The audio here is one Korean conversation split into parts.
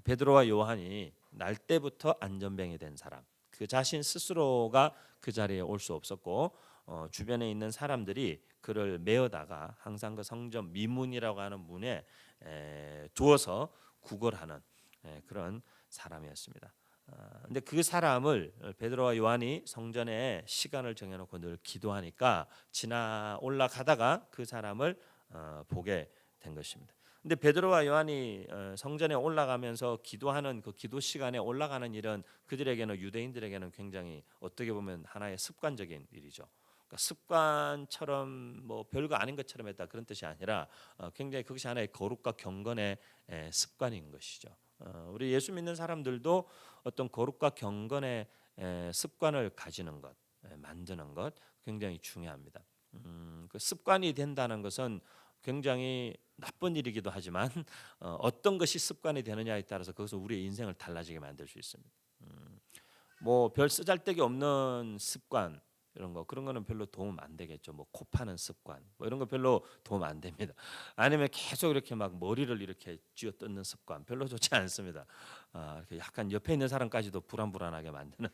베드로와 요한이 날 때부터 안전병이 된 사람, 그 자신 스스로가 그 자리에 올 수 없었고 주변에 있는 사람들이 그를 메어다가 항상 그 성전 미문이라고 하는 문에 두어서 구걸하는 그런 사람이었습니다. 근데 그 사람을 베드로와 요한이 성전에 시간을 정해놓고 늘 기도하니까 지나 올라가다가 그 사람을 보게 된 것입니다. 근데 베드로와 요한이 성전에 올라가면서 기도하는 그 기도 시간에 올라가는 일은 그들에게는, 유대인들에게는 굉장히 어떻게 보면 하나의 습관적인 일이죠. 그러니까 습관처럼 뭐 별거 아닌 것처럼 했다, 그런 뜻이 아니라 굉장히 그것이 하나의 거룩과 경건의 습관인 것이죠. 우리 예수 믿는 사람들도 어떤 거룩과 경건의 습관을 가지는 것, 만드는 것 굉장히 중요합니다. 그 습관이 된다는 것은 굉장히 나쁜 일이기도 하지만 어떤 것이 습관이 되느냐에 따라서 그것은 우리의 인생을 달라지게 만들 수 있습니다. 뭐 별 쓰잘데기 없는 습관, 이런 거, 그런 거는 별로 도움 안 되겠죠. 뭐 코 파는 습관, 뭐 이런 거 별로 도움 안 됩니다. 아니면 계속 이렇게 막 머리를 이렇게 쥐어 뜯는 습관, 별로 좋지 않습니다. 이렇게 약간 옆에 있는 사람까지도 불안불안하게 만드는.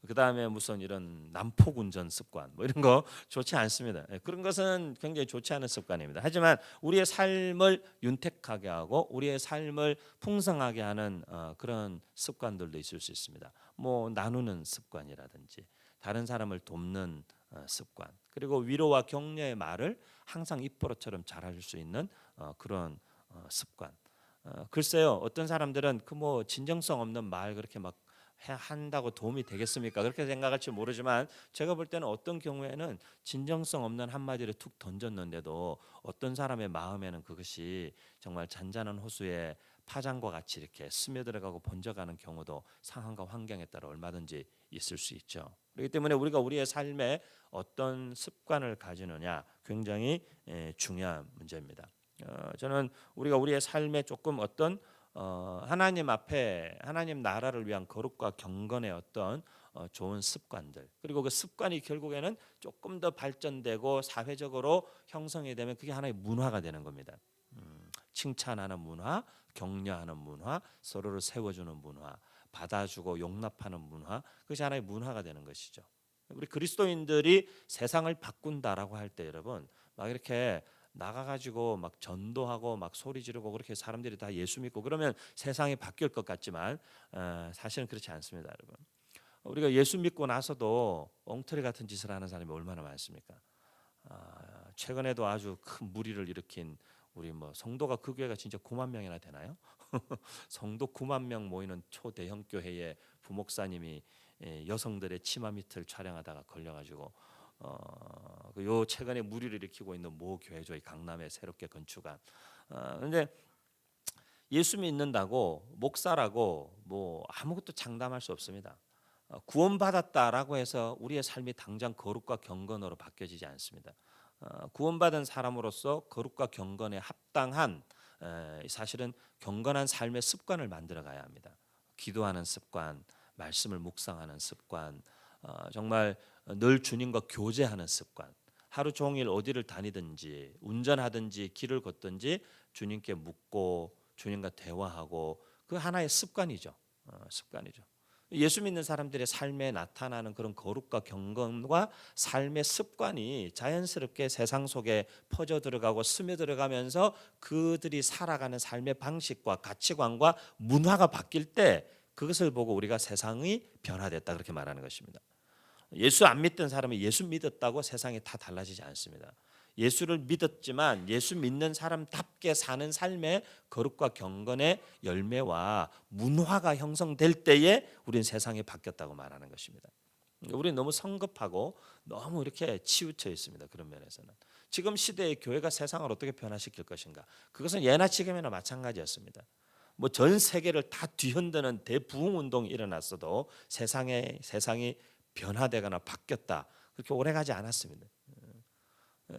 그 다음에 무슨 이런 난폭 운전 습관, 뭐 이런 거 좋지 않습니다. 그런 것은 굉장히 좋지 않은 습관입니다. 하지만 우리의 삶을 윤택하게 하고 우리의 삶을 풍성하게 하는 그런 습관들도 있을 수 있습니다. 뭐 나누는 습관이라든지 다른 사람을 돕는 습관, 그리고 위로와 격려의 말을 항상 입버릇처럼 잘할 수 있는 그런 습관. 글쎄요, 어떤 사람들은 그 뭐 진정성 없는 말 그렇게 막 한다고 도움이 되겠습니까? 그렇게 생각할지 모르지만 제가 볼 때는 어떤 경우에는 진정성 없는 한마디를 툭 던졌는데도 어떤 사람의 마음에는 그것이 정말 잔잔한 호수에 파장과 같이 이렇게 스며들어가고 번져가는 경우도 상황과 환경에 따라 얼마든지 있을 수 있죠. 그렇기 때문에 우리가 우리의 삶에 어떤 습관을 가지느냐 굉장히 중요한 문제입니다. 저는 우리가 우리의 삶에 조금 어떤 하나님 앞에, 하나님 나라를 위한 거룩과 경건의 어떤 좋은 습관들, 그리고 그 습관이 결국에는 조금 더 발전되고 사회적으로 형성이 되면 그게 하나의 문화가 되는 겁니다. 칭찬하는 문화, 격려하는 문화, 서로를 세워주는 문화, 받아주고 용납하는 문화, 그것이 하나의 문화가 되는 것이죠. 우리 그리스도인들이 세상을 바꾼다라고 할 때 여러분 막 이렇게 나가가지고 막 전도하고 막 소리 지르고 그렇게 사람들이 다 예수 믿고 그러면 세상이 바뀔 것 같지만 사실은 그렇지 않습니다, 여러분. 우리가 예수 믿고 나서도 엉터리 같은 짓을 하는 사람이 얼마나 많습니까? 최근에도 아주 큰 무리를 일으킨 우리 뭐 성도가, 그 교회가 진짜 9만 명이나 되나요? 성도 9만 명 모이는 초대형 교회에 부목사님이 여성들의 치마 밑을 촬영하다가 걸려가지고 요 최근에 무리를 일으키고 있는 모 교회죠, 이 강남에 새롭게 건축한. 그런데 예수 믿는다고 목사라고 뭐 아무것도 장담할 수 없습니다. 구원받았다라고 해서 우리의 삶이 당장 거룩과 경건으로 바뀌어지지 않습니다. 구원받은 사람으로서 거룩과 경건에 합당한 사실은 경건한 삶의 습관을 만들어 가야 합니다. 기도하는 습관, 말씀을 묵상하는 습관, 정말 늘 주님과 교제하는 습관, 하루 종일 어디를 다니든지 운전하든지 길을 걷든지 주님께 묻고 주님과 대화하고, 그 하나의 습관이죠. 습관이죠. 예수 믿는 사람들의 삶에 나타나는 그런 거룩과 경건과 삶의 습관이 자연스럽게 세상 속에 퍼져 들어가고 스며들어가면서 그들이 살아가는 삶의 방식과 가치관과 문화가 바뀔 때 그것을 보고 우리가 세상이 변화됐다, 그렇게 말하는 것입니다. 예수 안 믿던 사람이 예수 믿었다고 세상이 다 달라지지 않습니다. 예수를 믿었지만 예수 믿는 사람답게 사는 삶의 거룩과 경건의 열매와 문화가 형성될 때에 우리는 세상이 바뀌었다고 말하는 것입니다. 우리는 너무 성급하고 너무 이렇게 치우쳐 있습니다. 그런 면에서는 지금 시대의 교회가 세상을 어떻게 변화시킬 것인가, 그것은 예나 지금이나 마찬가지였습니다. 뭐 전 세계를 다 뒤흔드는 대부흥 운동이 일어났어도 세상이 변화되거나 바뀌었다, 그렇게 오래가지 않았습니다.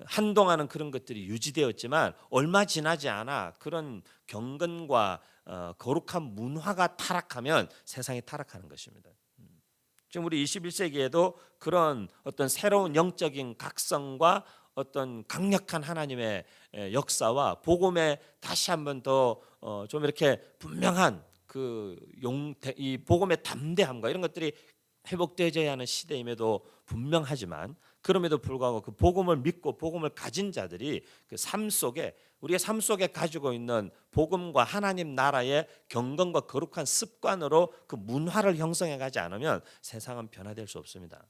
한동안은 그런 것들이 유지되었지만 얼마 지나지 않아 그런 경건과 거룩한 문화가 타락하면 세상이 타락하는 것입니다. 지금 우리 21세기에도 그런 어떤 새로운 영적인 각성과 어떤 강력한 하나님의 역사와 복음에 다시 한번 더 좀 이렇게 분명한 이 복음의 담대함과 이런 것들이 회복되어야 하는 시대임에도 분명하지만 그럼에도 불구하고 그 복음을 믿고 복음을 가진 자들이 그 삶 속에 우리의 삶 속에 가지고 있는 복음과 하나님 나라의 경건과 거룩한 습관으로 그 문화를 형성해 가지 않으면 세상은 변화될 수 없습니다.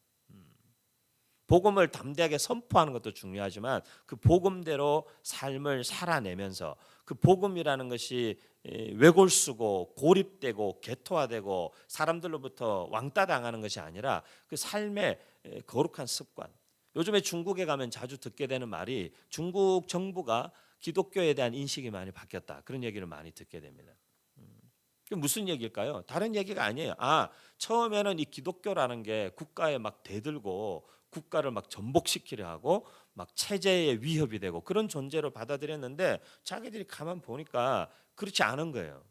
복음을 담대하게 선포하는 것도 중요하지만 그 복음대로 삶을 살아내면서 그 복음이라는 것이 외골수고 고립되고 개토화되고 사람들로부터 왕따 당하는 것이 아니라 그 삶의 거룩한 습관. 요즘에 중국에 가면 자주 듣게 되는 말이 중국 정부가 기독교에 대한 인식이 많이 바뀌었다. 그런 얘기를 많이 듣게 됩니다. 그게 무슨 얘기일까요? 다른 얘기가 아니에요. 처음에는 이 기독교라는 게 국가에 막 대들고 국가를 막 전복시키려 하고 막 체제의 위협이 되고 그런 존재로 받아들였는데 자기들이 가만 보니까 그렇지 않은 거예요.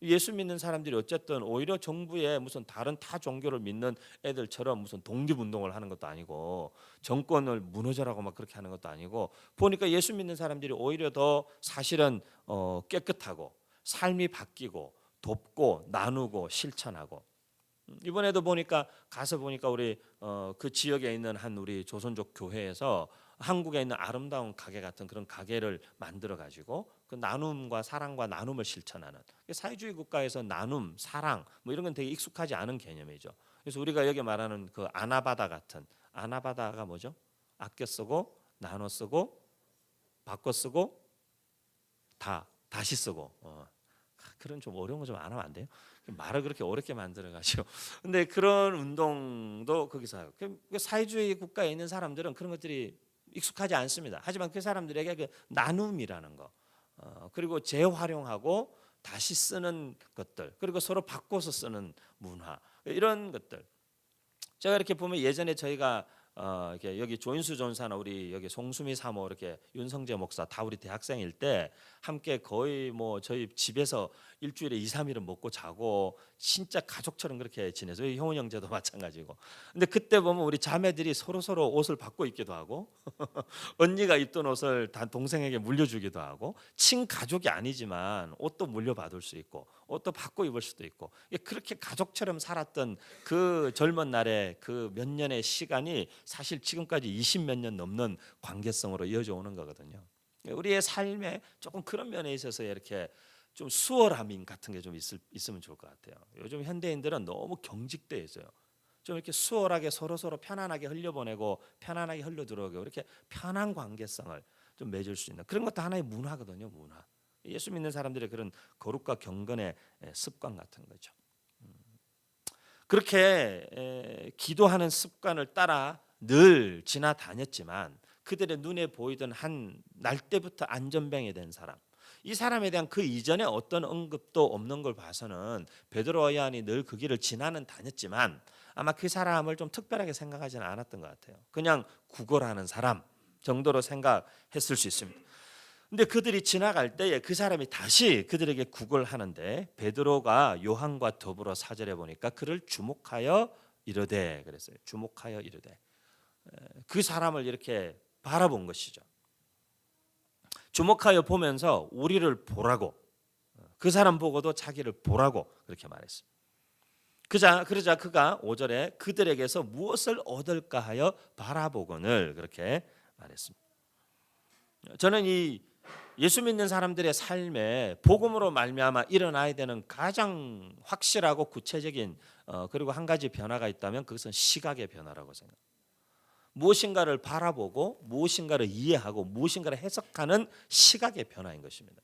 예수 믿는 사람들이 어쨌든 오히려 정부의 무슨 다른 타 종교를 믿는 애들처럼 무슨 독립운동을 하는 것도 아니고 정권을 무너져라고 막 그렇게 하는 것도 아니고 보니까 예수 믿는 사람들이 오히려 더 사실은 깨끗하고 삶이 바뀌고 돕고 나누고 실천하고 이번에도 보니까 가서 보니까 우리 그 지역에 있는 한 우리 조선족 교회에서 한국에 있는 아름다운 가게 같은 그런 가게를 만들어 가지고 그 나눔과 사랑과 나눔을 실천하는 사회주의 국가에서 나눔, 사랑 뭐 이런 건 되게 익숙하지 않은 개념이죠. 그래서 우리가 여기 말하는 그 아나바다 같은 아나바다가 뭐죠? 아껴 쓰고 나눠 쓰고 바꿔 쓰고 다시 쓰고 그런 좀 어려운 거 좀 안 하면 안 돼요? 말을 그렇게 어렵게 만들어 가지고. 근데 그런 운동도 거기서 하고. 그 사회주의 국가에 있는 사람들은 그런 것들이 익숙하지 않습니다. 하지만 그 사람들에게 그 나눔이라는 거, 그리고 재활용하고 다시 쓰는 것들, 그리고 서로 바꿔서 쓰는 문화 이런 것들. 제가 이렇게 보면 예전에 저희가 이렇게 여기 조인수 전사나 우리 여기 송수미 사모 이렇게 윤성재 목사 다 우리 대학생일 때 함께 거의 뭐 저희 집에서 일주일에 2, 3일은 먹고 자고 진짜 가족처럼 그렇게 지내서 효은 형제도 마찬가지고. 근데 그때 보면 우리 자매들이 서로 옷을 바꿔 입기도 하고 언니가 입던 옷을 다 동생에게 물려주기도 하고 친가족이 아니지만 옷도 물려받을 수 있고 옷도 바꿔 입을 수도 있고 그렇게 가족처럼 살았던 그 젊은 날의 그 몇 년의 시간이 사실 지금까지 20몇 년 넘는 관계성으로 이어져 오는 거거든요. 우리의 삶에 조금 그런 면에 있어서 이렇게 좀 수월함 같은 게 좀 있으면 좋을 것 같아요. 요즘 현대인들은 너무 경직돼 있어요. 좀 이렇게 수월하게 서로 편안하게 흘려보내고 편안하게 흘러들어오고 이렇게 편한 관계성을 좀 맺을 수 있는 그런 것도 하나의 문화거든요. 문화. 예수 믿는 사람들의 그런 거룩과 경건의 습관 같은 거죠. 그렇게 기도하는 습관을 따라 늘 지나다녔지만 그들의 눈에 보이던 한 날 때부터 안전뱅이 된 사람, 이 사람에 대한 그 이전에 어떤 언급도 없는 걸 봐서는 베드로와 요한이 늘 그 길을 지나는 다녔지만 아마 그 사람을 좀 특별하게 생각하지는 않았던 것 같아요. 그냥 구걸하는 사람 정도로 생각했을 수 있습니다. 근데 그들이 지나갈 때에 그 사람이 다시 그들에게 구걸하는데 베드로가 요한과 더불어 4절에 보니까 그를 주목하여 이르되 그랬어요. 주목하여 이르되 그 사람을 이렇게 바라본 것이죠. 주목하여 보면서 우리를 보라고 그 사람 보고도 자기를 보라고 그렇게 말했습니다. 그러자 그가 5절에 그들에게서 무엇을 얻을까 하여 바라보거늘 그렇게 말했습니다. 저는 이 예수 믿는 사람들의 삶에 복음으로 말미암아 일어나야 되는 가장 확실하고 구체적인 그리고 한 가지 변화가 있다면 그것은 시각의 변화라고 생각합니다. 무엇인가를 바라보고 무엇인가를 이해하고 무엇인가를 해석하는 시각의 변화인 것입니다.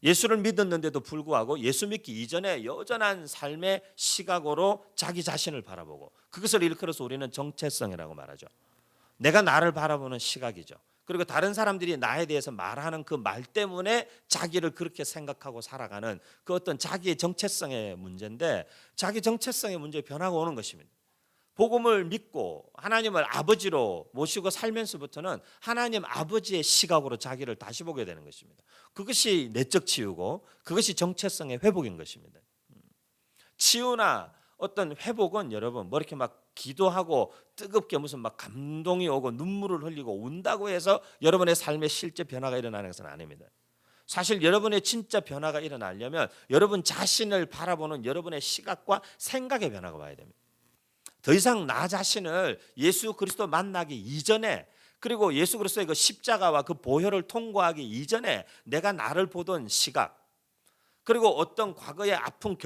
예수를 믿었는데도 불구하고 예수 믿기 이전에 여전한 삶의 시각으로 자기 자신을 바라보고 그것을 일컬어서 우리는 정체성이라고 말하죠. 내가 나를 바라보는 시각이죠. 그리고 다른 사람들이 나에 대해서 말하는 그 말 때문에 자기를 그렇게 생각하고 살아가는 그 어떤 자기의 정체성의 문제인데 자기 정체성의 문제에 변화가 오는 것입니다. 복음을 믿고 하나님을 아버지로 모시고 살면서부터는 하나님 아버지의 시각으로 자기를 다시 보게 되는 것입니다. 그것이 내적 치유고 그것이 정체성의 회복인 것입니다. 치유나 어떤 회복은 여러분 뭐 이렇게 막 기도하고 뜨겁게 무슨 막 감동이 오고 눈물을 흘리고 운다고 해서 여러분의 삶에 실제 변화가 일어나는 것은 아닙니다. 사실 여러분의 진짜 변화가 일어나려면 여러분 자신을 바라보는 여러분의 시각과 생각의 변화가 와야 됩니다. 더 이상 나 자신을 예수 그리스도 만나기 이전에, 그리고 예수 그리스도의 그 십자가와 그 보혈을 통과하기 이전에 내가 나를 보던 시각, 그리고 어떤 과거의 아픈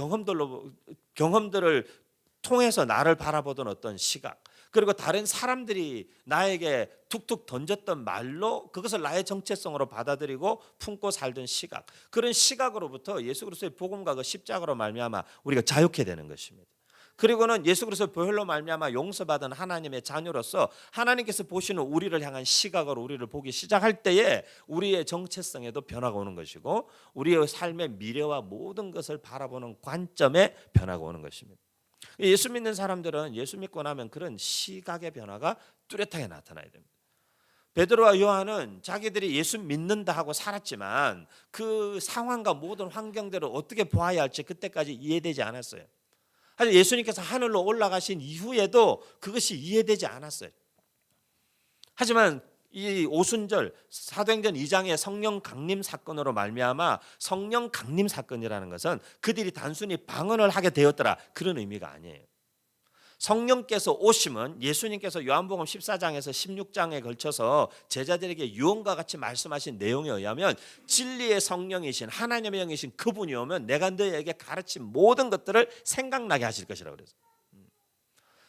경험들을 통해서 나를 바라보던 어떤 시각, 그리고 다른 사람들이 나에게 툭툭 던졌던 말로 그것을 나의 정체성으로 받아들이고 품고 살던 시각, 그런 시각으로부터 예수 그리스도의 복음과 그 십자가로 말미암아 우리가 자유케 되는 것입니다. 그리고는 예수 그리스도의 보혈로 말미암아 용서받은 하나님의 자녀로서 하나님께서 보시는 우리를 향한 시각으로 우리를 보기 시작할 때에 우리의 정체성에도 변화가 오는 것이고 우리의 삶의 미래와 모든 것을 바라보는 관점에 변화가 오는 것입니다. 예수 믿는 사람들은 예수 믿고 나면 그런 시각의 변화가 뚜렷하게 나타나야 됩니다. 베드로와 요한은 자기들이 예수 믿는다 하고 살았지만 그 상황과 모든 환경들을 어떻게 보아야 할지 그때까지 이해되지 않았어요. 하지만 예수님께서 하늘로 올라가신 이후에도 그것이 이해되지 않았어요. 하지만 이 오순절 사도행전 2장의 성령 강림 사건으로 말미암아, 성령 강림 사건이라는 것은 그들이 단순히 방언을 하게 되었더라 그런 의미가 아니에요. 성령께서 오심은 예수님께서 요한복음 14장에서 16장에 걸쳐서 제자들에게 유언과 같이 말씀하신 내용에 의하면 진리의 성령이신 하나님의 영이신 그분이 오면 내가 너희에게 가르친 모든 것들을 생각나게 하실 것이라고 그랬어요.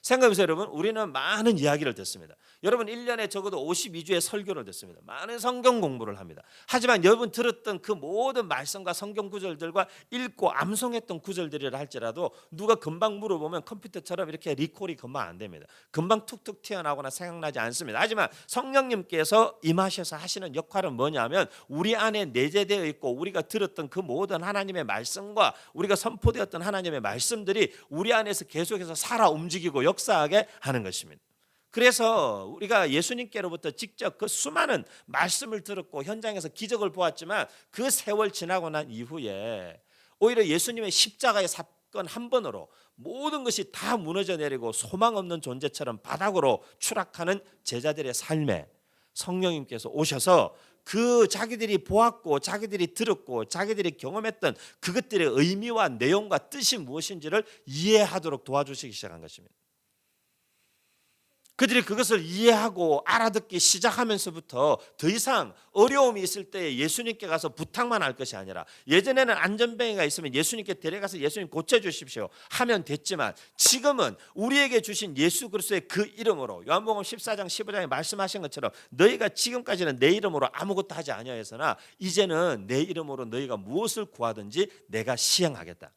생각해보세요. 여러분, 우리는 많은 이야기를 듣습니다. 여러분 1년에 적어도 52주의 설교를 듣습니다. 많은 성경 공부를 합니다. 하지만 여러분 들었던 그 모든 말씀과 성경 구절들과 읽고 암송했던 구절들이라 할지라도 누가 금방 물어보면 컴퓨터처럼 이렇게 리콜이 금방 안 됩니다. 금방 툭툭 튀어나오거나 생각나지 않습니다. 하지만 성령님께서 임하셔서 하시는 역할은 뭐냐면 우리 안에 내재되어 있고 우리가 들었던 그 모든 하나님의 말씀과 우리가 선포되었던 하나님의 말씀들이 우리 안에서 계속해서 살아 움직이고 역사하게 하는 것입니다. 그래서 우리가 예수님께로부터 직접 그 수많은 말씀을 들었고 현장에서 기적을 보았지만 그 세월 지나고 난 이후에 오히려 예수님의 십자가의 사건 한 번으로 모든 것이 다 무너져 내리고 소망 없는 존재처럼 바닥으로 추락하는 제자들의 삶에 성령님께서 오셔서 그 자기들이 보았고 자기들이 들었고 자기들이 경험했던 그것들의 의미와 내용과 뜻이 무엇인지를 이해하도록 도와주시기 시작한 것입니다. 그들이 그것을 이해하고 알아듣기 시작하면서부터 더 이상 어려움이 있을 때 예수님께 가서 부탁만 할 것이 아니라, 예전에는 안전뱅이가 있으면 예수님께 데려가서 예수님 고쳐주십시오 하면 됐지만 지금은 우리에게 주신 예수 그리스도의 그 이름으로 요한복음 14장 15장에 말씀하신 것처럼 너희가 지금까지는 내 이름으로 아무것도 하지 아니하였으나 이제는 내 이름으로 너희가 무엇을 구하든지 내가 시행하겠다.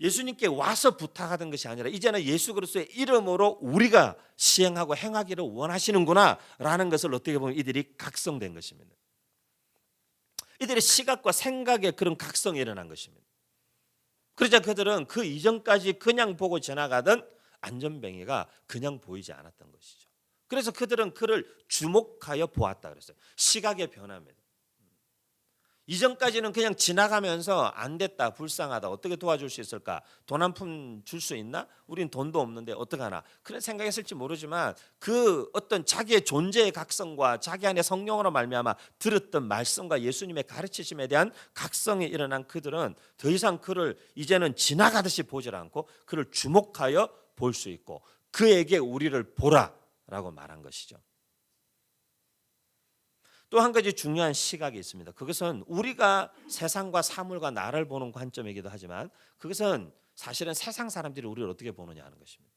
예수님께 와서 부탁하던 것이 아니라 이제는 예수 그리스도의 이름으로 우리가 시행하고 행하기를 원하시는구나 라는 것을 어떻게 보면 이들이 각성된 것입니다. 이들의 시각과 생각에 그런 각성이 일어난 것입니다. 그러자 그들은 그 이전까지 그냥 보고 지나가던 안전뱅이가 그냥 보이지 않았던 것이죠. 그래서 그들은 그를 주목하여 보았다 그랬어요. 시각의 변화입니다. 이전까지는 그냥 지나가면서 안 됐다, 불쌍하다, 어떻게 도와줄 수 있을까, 돈 한 푼 줄 수 있나, 우린 돈도 없는데 어떡하나 그런 생각했을지 모르지만 그 어떤 자기의 존재의 각성과 자기 안에 성령으로 말미암아 들었던 말씀과 예수님의 가르치심에 대한 각성이 일어난 그들은 더 이상 그를 이제는 지나가듯이 보질 않고 그를 주목하여 볼 수 있고 그에게 우리를 보라라고 말한 것이죠. 또 한 가지 중요한 시각이 있습니다. 그것은 우리가 세상과 사물과 나를 보는 관점이기도 하지만 그것은 사실은 세상 사람들이 우리를 어떻게 보느냐 하는 것입니다.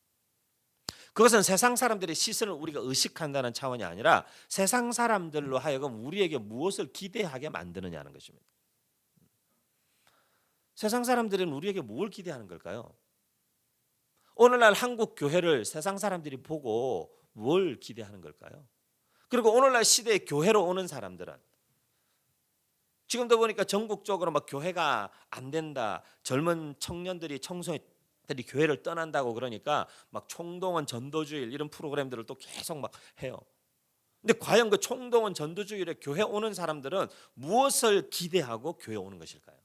그것은 세상 사람들의 시선을 우리가 의식한다는 차원이 아니라 세상 사람들로 하여금 우리에게 무엇을 기대하게 만드느냐 하는 것입니다. 세상 사람들은 우리에게 뭘 기대하는 걸까요? 오늘날 한국 교회를 세상 사람들이 보고 뭘 기대하는 걸까요? 그리고 오늘날 시대에 교회로 오는 사람들은 지금도 보니까 전국적으로 막 교회가 안 된다, 젊은 청년들이 청소년들이 교회를 떠난다고 그러니까 막 총동원 전도주일 이런 프로그램들을 또 계속 막 해요. 근데 과연 그 총동원 전도주일에 교회 오는 사람들은 무엇을 기대하고 교회 오는 것일까요?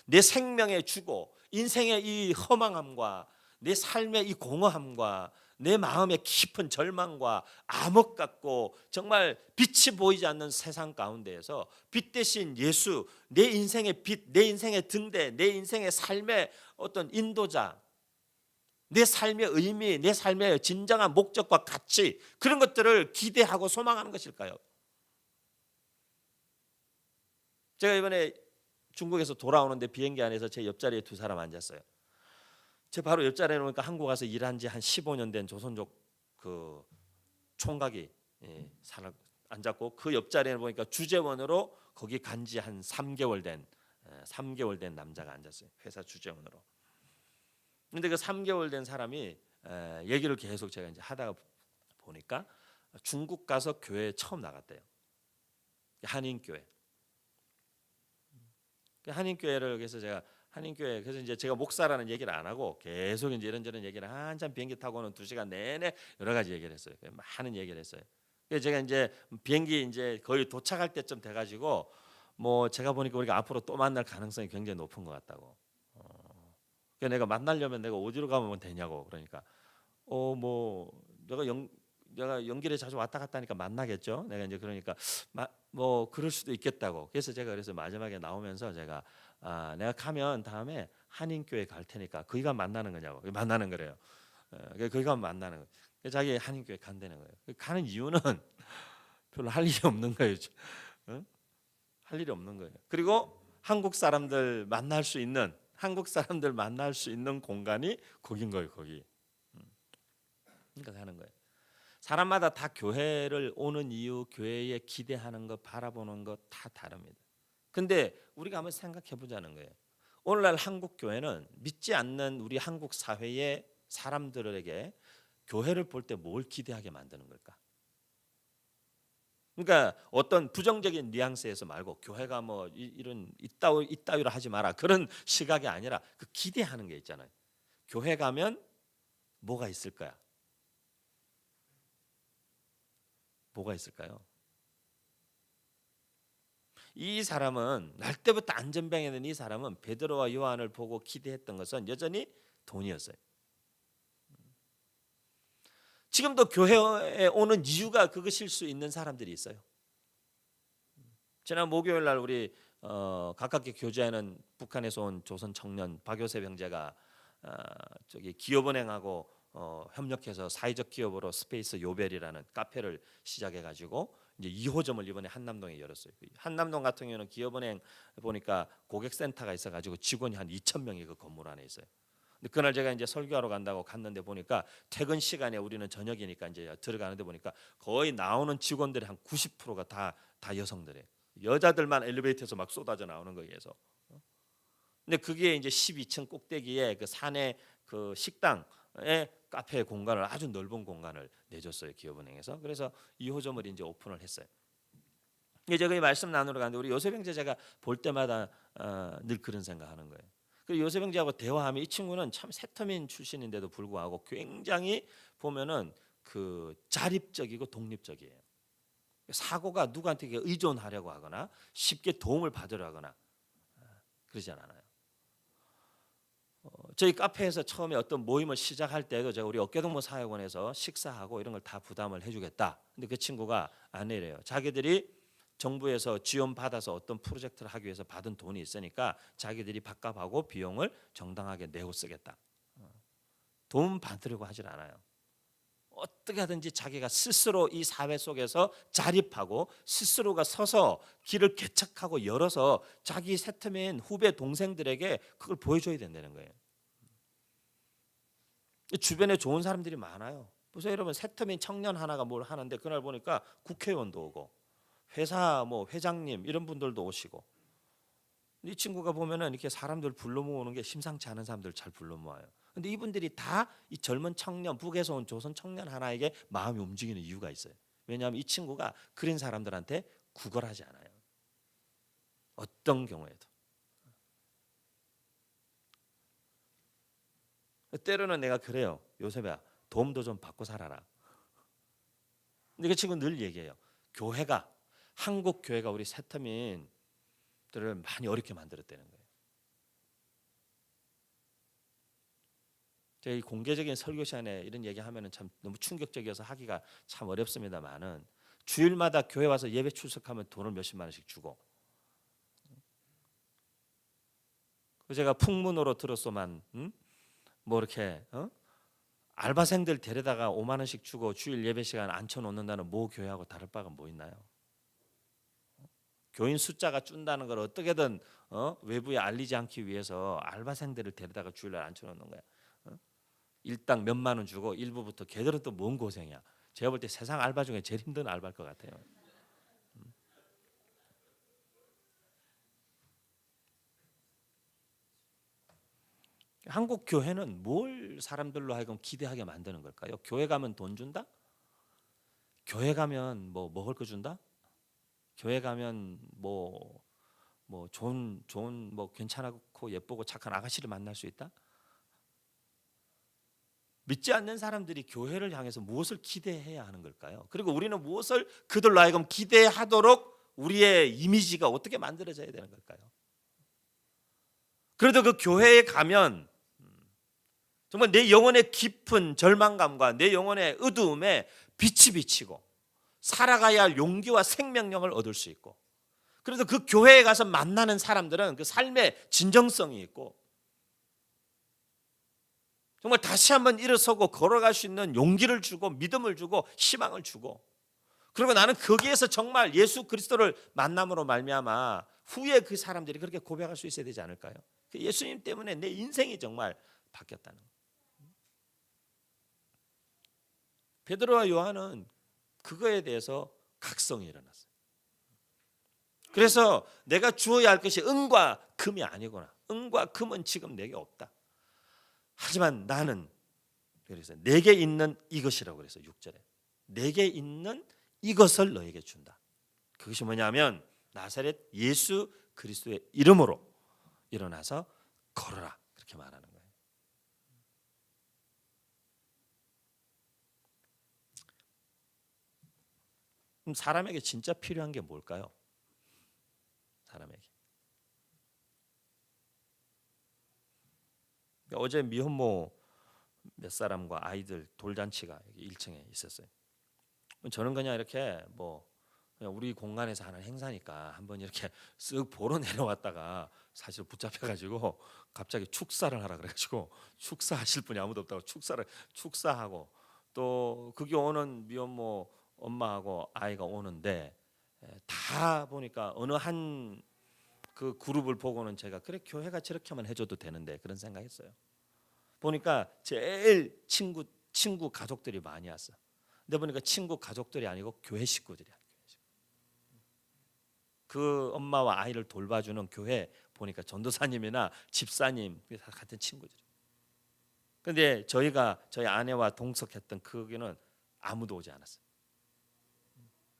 내 생명의 주고 인생의 이 허망함과 내 삶의 이 공허함과 내 마음의 깊은 절망과 암흑 같고 정말 빛이 보이지 않는 세상 가운데에서 빛 대신 예수, 내 인생의 빛, 내 인생의 등대, 내 인생의 삶의 어떤 인도자, 내 삶의 의미, 내 삶의 진정한 목적과 가치, 그런 것들을 기대하고 소망하는 것일까요? 제가 이번에 중국에서 돌아오는데 비행기 안에서 제 옆자리에 두 사람 앉았어요. 제 바로 옆자리에 보니까 한국 와서 일한 지 한 15년 된 조선족 그 총각이 앉았고, 그 옆자리에 보니까 주재원으로 거기 간지 한 3개월 된 남자가 앉았어요. 회사 주재원으로. 근데 그 3개월 된 사람이 얘기를 계속 제가 이제 하다가 보니까 중국 가서 교회에 처음 나갔대요. 한인교회. 한인교회를 그래서 제가 한인교회, 그래서 이제 제가 목사라는 얘기를 안 하고 계속 이제 이런저런 얘기를 한참 비행기 타고는 2시간 내내 여러 가지 얘기를 했어요. 많은 얘기를 했어요. 그래서 제가 이제 비행기 이제 거의 도착할 때쯤 돼가지고 뭐 제가 보니까 우리가 앞으로 또 만날 가능성이 굉장히 높은 것 같다고. 그래서 내가 만나려면 내가 어디로 가면 되냐고. 그러니까 뭐 내가 연길에 자주 왔다 갔다 하니까 만나겠죠. 내가 이제 그러니까 뭐 그럴 수도 있겠다고. 그래서 제가 그래서 마지막에 나오면서 제가 내가 가면 다음에 한인교회 갈 테니까 거기가 만나는 거냐고. 만나는 거래요. 거기가 만나는 거. 그래서 자기 한인교회 간다는 거예요. 가는 이유는 별로 할 일이 없는 거예요. 할 일이 없는 거예요. 그리고 한국 사람들 만날 수 있는 공간이 거긴 거예요. 거기. 그러니까 가는 거예요. 사람마다 다 교회를 오는 이유, 교회에 기대하는 것, 바라보는 것 다 다릅니다. 근데 우리가 한번 생각해 보자는 거예요. 오늘날 한국 교회는 믿지 않는 우리 한국 사회의 사람들에게 교회를 볼 때 뭘 기대하게 만드는 걸까? 그러니까 어떤 부정적인 뉘앙스에서 말고 교회가 뭐 이런 이따위로 하지 마라, 그런 시각이 아니라 그 기대하는 게 있잖아요. 교회 가면 뭐가 있을 거야? 뭐가 있을까요? 이 사람은 날 때부터 안전병에 든 이 사람은 베드로와 요한을 보고 기대했던 것은 여전히 돈이었어요. 지금도 교회에 오는 이유가 그것일 수 있는 사람들이 있어요. 지난 목요일 날 우리 가깝게 교제하는 북한에서 온 조선 청년 박요셉 형제가 저기 기업은행하고 협력해서 사회적 기업으로 스페이스 요벨이라는 카페를 시작해 가지고 이제 2호점을 이번에 한남동에 열었어요. 한남동 같은 경우는 기업은행 보니까 고객센터가 있어 가지고 직원이 한 2,000명이 그 건물 안에 있어요. 근데 그날 제가 이제 설교하러 간다고 갔는데 보니까 퇴근 시간에 우리는 저녁이니까 이제 들어가는데 보니까 거의 나오는 직원들의 한 90%가 다 여성들이에요. 여자들만 엘리베이터에서 막 쏟아져 나오는 거예요. 근데 그게 이제 12층 꼭대기에 그 산에 그 식당에 카페 공간을, 아주 넓은 공간을 내줬어요, 기업은행에서. 그래서 2호점을 이제 오픈을 했어요. 이제 제가 이 말씀 나누러 가는데 우리 요셉 형제 제가 볼 때마다 늘 그런 생각하는 거예요. 그리고 요셉 형제하고 대화하면 이 친구는 참 세터민 출신인데도 불구하고 굉장히 보면은 그 자립적이고 독립적이에요. 사고가 누구한테 의존하려고 하거나 쉽게 도움을 받으려 하거나 그러지 않아요. 저희 카페에서 처음에 어떤 모임을 시작할 때도 제가 우리 어깨동무 사역원에서 식사하고 이런 걸 다 부담을 해주겠다. 근데 그 친구가 안 해래요. 자기들이 정부에서 지원 받아서 어떤 프로젝트를 하기 위해서 받은 돈이 있으니까 자기들이 밥값하고 비용을 정당하게 내고 쓰겠다. 돈 받으려고 하질 않아요. 어떻게 하든지 자기가 스스로 이 사회 속에서 자립하고 스스로가 서서 길을 개척하고 열어서 자기 세트맨 후배 동생들에게 그걸 보여줘야 된다는 거예요. 주변에 좋은 사람들이 많아요. 보세요, 여러분, 세트맨 청년 하나가 뭘 하는데 그날 보니까 국회의원도 오고 회사 뭐 회장님 이런 분들도 오시고, 이 친구가 보면은 이렇게 사람들 불러 모으는 게 심상치 않은 사람들 잘 불러 모아요. 근데 이분들이 다 이 젊은 청년, 북에서 온 조선 청년 하나에게 마음이 움직이는 이유가 있어요. 왜냐하면 이 친구가 그런 사람들한테 구걸하지 않아요. 어떤 경우에도. 때로는 내가 그래요. 요셉아, 도움도 좀 받고 살아라. 근데 그 친구 늘 얘기해요. 교회가, 한국 교회가 우리 세터민들을 많이 어렵게 만들었다는 거예요. 제가 이 공개적인 설교 시간에 이런 얘기하면은 참 너무 충격적이어서 하기가 참 어렵습니다만은 주일마다 교회 와서 예배 출석하면 돈을 몇십만 원씩 주고, 제가 풍문으로 들었소만 뭐 이렇게 알바생들 데려다가 5만 원씩 주고 주일 예배 시간 앉혀놓는다는 모 교회하고 다를 바가 뭐 있나요? 교인 숫자가 준다는 걸 어떻게든 외부에 알리지 않기 위해서 알바생들을 데려다가 주일날 앉혀놓는 거야. 일당 몇만 원 주고 일부부터 걔들은 또 뭔 고생이야. 제가 볼 때 세상 알바 중에 제일 힘든 알바일 것 같아요. 한국 교회는 뭘 사람들로 하여금 기대하게 만드는 걸까요? 교회 가면 돈 준다? 교회 가면 뭐 먹을 거 준다? 교회 가면 뭐 좋은 뭐 괜찮고 예쁘고 착한 아가씨를 만날 수 있다? 믿지 않는 사람들이 교회를 향해서 무엇을 기대해야 하는 걸까요? 그리고 우리는 무엇을 그들로 하여금 기대하도록 우리의 이미지가 어떻게 만들어져야 되는 걸까요? 그래도 그 교회에 가면 정말 내 영혼의 깊은 절망감과 내 영혼의 어두움에 빛이 비치고 살아가야 할 용기와 생명력을 얻을 수 있고, 그래도 그 교회에 가서 만나는 사람들은 그 삶의 진정성이 있고 정말 다시 한번 일어서고 걸어갈 수 있는 용기를 주고 믿음을 주고 희망을 주고, 그리고 나는 거기에서 정말 예수 그리스도를 만남으로 말미암아 후에 그 사람들이 그렇게 고백할 수 있어야 되지 않을까요? 예수님 때문에 내 인생이 정말 바뀌었다는 거예요. 베드로와 요한은 그거에 대해서 각성이 일어났어요. 그래서 내가 주어야 할 것이 은과 금이 아니구나. 은과 금은 지금 내게 없다. 하지만 나는, 그래서 내게 있는 이것이라고 그래서 6절에 내게 있는 이것을 너에게 준다. 그것이 뭐냐면 나사렛 예수 그리스도의 이름으로 일어나서 걸어라, 그렇게 말하는 거예요. 그럼 사람에게 진짜 필요한 게 뭘까요? 사람에게. 어제 미혼모 몇 사람과 아이들 돌잔치가 1층에 있었어요. 저는 그냥 이렇게 그냥 우리 공간에서 하는 행사니까 한번 이렇게 쓱 보러 내려왔다가 사실 붙잡혀가지고 갑자기 축사를 하라 그래가지고 축사하실 분이 아무도 없다고 축사하고, 또 거기 오는 미혼모 엄마하고 아이가 오는데 다 보니까 어느 한 그 그룹을 보고는 제가 그래 교회가 저렇게만 해줘도 되는데 그런 생각했어요. 보니까 제일 친구 가족들이 많이 왔어. 근데 보니까 친구 가족들이 아니고 교회 식구들이야. 그 엄마와 아이를 돌봐주는 교회 보니까 전도사님이나 집사님 다 같은 친구들이. 근데 저희 아내와 동석했던 거기는 아무도 오지 않았어요.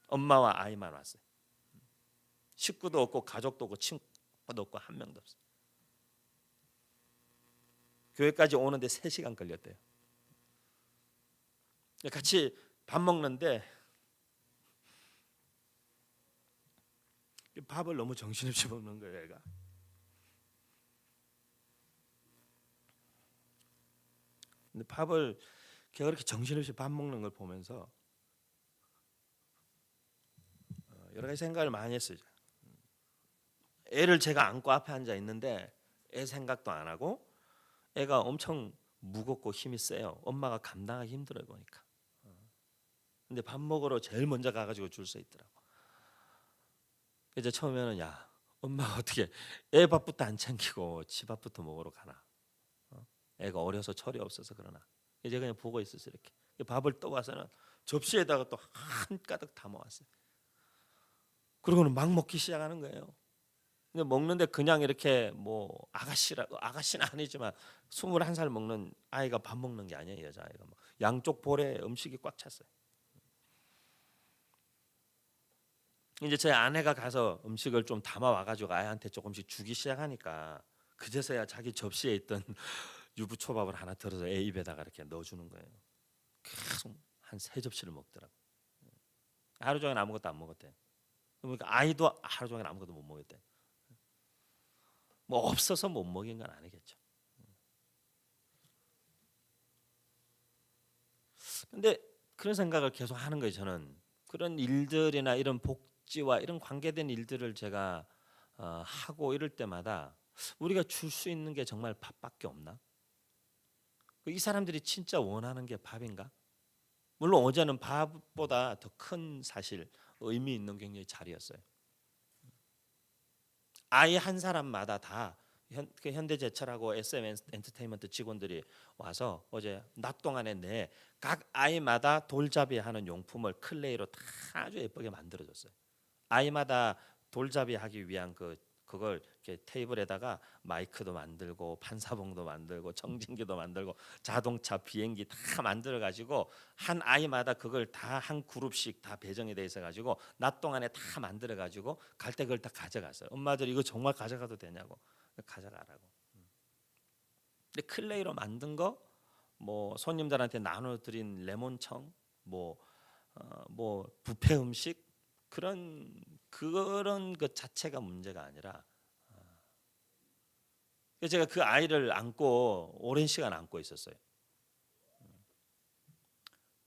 엄마와 아이만 왔어요. 식구도 없고 가족도 없고 친구도 없고 한 명도 없어요. 교회까지 오는데 3시간 걸렸대요. 같이 밥 먹는데 밥을 너무 정신없이 먹는 거예요, 얘가. 근데 밥을 걔가 그렇게 정신없이 밥 먹는 걸 보면서 여러 가지 생각을 많이 했어요. 애를 제가 안고 앞에 앉아 있는데 애 생각도 안 하고 애가 엄청 무겁고 힘이 세요. 엄마가 감당하기 힘들어요 보니까. 근데 밥 먹으러 제일 먼저 가가지고 줄 서 있더라고. 이제 처음에는 야 엄마가 어떻게 애 밥부터 안 챙기고 지 밥부터 먹으러 가나. 애가 어려서 철이 없어서 그러나. 이제 그냥 보고 있었어요 이렇게. 밥을 떠와서는 접시에다가 또 한 가득 담아왔어요. 그러고는 막 먹기 시작하는 거예요. 근데 먹는데 그냥 이렇게 아가씨는 아니지만 21살 먹는 아이가 밥 먹는 게 아니에요. 여자아이가 양쪽 볼에 음식이 꽉 찼어요. 이제 제 아내가 가서 음식을 좀 담아 와가지고 아이한테 조금씩 주기 시작하니까 그제서야 자기 접시에 있던 유부초밥을 하나 들어서 애 입에다가 이렇게 넣어주는 거예요. 계속 한 3접시를 먹더라고. 하루 종일 아무것도 안 먹었대. 그러니까 아이도 하루 종일 아무것도 못 먹었대. 없어서 못 먹인 건 아니겠죠. 근데 그런 생각을 계속 하는 거예요. 저는 그런 일들이나 이런 복지와 이런 관계된 일들을 제가 하고 이럴 때마다 우리가 줄 수 있는 게 정말 밥밖에 없나? 이 사람들이 진짜 원하는 게 밥인가? 물론 어제는 밥보다 더 큰 사실 의미 있는 굉장히 자리였어요. 아이 한 사람마다 다 현대제철하고 SM 엔터테인먼트 직원들이 와서 어제 낮 동안에 내 각 아이마다 돌잡이 하는 용품을 클레이로 다 아주 예쁘게 만들어줬어요. 아이마다 돌잡이 하기 위한 그걸 이렇게 테이블에다가 마이크도 만들고 판사봉도 만들고 청진기도 만들고 자동차 비행기 다 만들어 가지고 한 아이마다 그걸 다 한 그룹씩 다 배정이 돼 있어 가지고 낮 동안에 다 만들어 가지고 갈 때 그걸 다 가져갔어요. 엄마들 이거 정말 가져가도 되냐고. 가져가라고. 근데 클레이로 만든 거 뭐 손님들한테 나눠 드린 레몬청 뭐 뷔페 음식 그런 것 자체가 문제가 아니라 제가 그 아이를 안고 오랜 시간 안고 있었어요.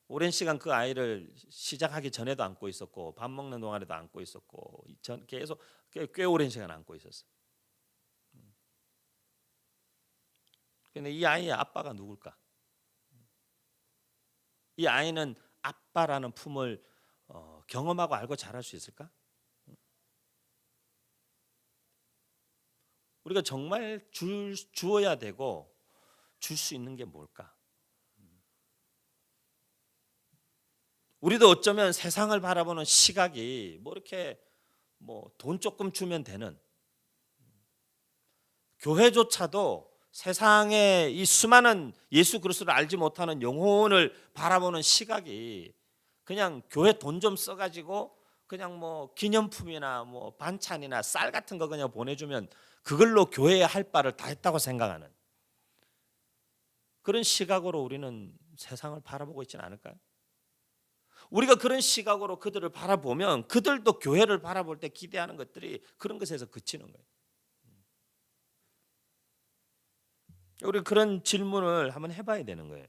오랜 시간 그 아이를 시작하기 전에도 안고 있었고 밥 먹는 동안에도 안고 있었고 계속 꽤 오랜 시간 안고 있었어요. 근데 이 아이의 아빠가 누굴까? 이 아이는 아빠라는 품을 경험하고 알고 자랄 수 있을까? 우리가 정말 주어야 되고 줄 수 있는 게 뭘까? 우리도 어쩌면 세상을 바라보는 시각이 뭐 이렇게 뭐 돈 조금 주면 되는 교회조차도 세상에 이 수많은 예수 그리스도를 알지 못하는 영혼을 바라보는 시각이 그냥 교회 돈 좀 써가지고 그냥 뭐 기념품이나 뭐 반찬이나 쌀 같은 거 그냥 보내주면 그걸로 교회에 할 바를 다 했다고 생각하는 그런 시각으로 우리는 세상을 바라보고 있지는 않을까요? 우리가 그런 시각으로 그들을 바라보면 그들도 교회를 바라볼 때 기대하는 것들이 그런 것에서 그치는 거예요. 우리 그런 질문을 한번 해봐야 되는 거예요.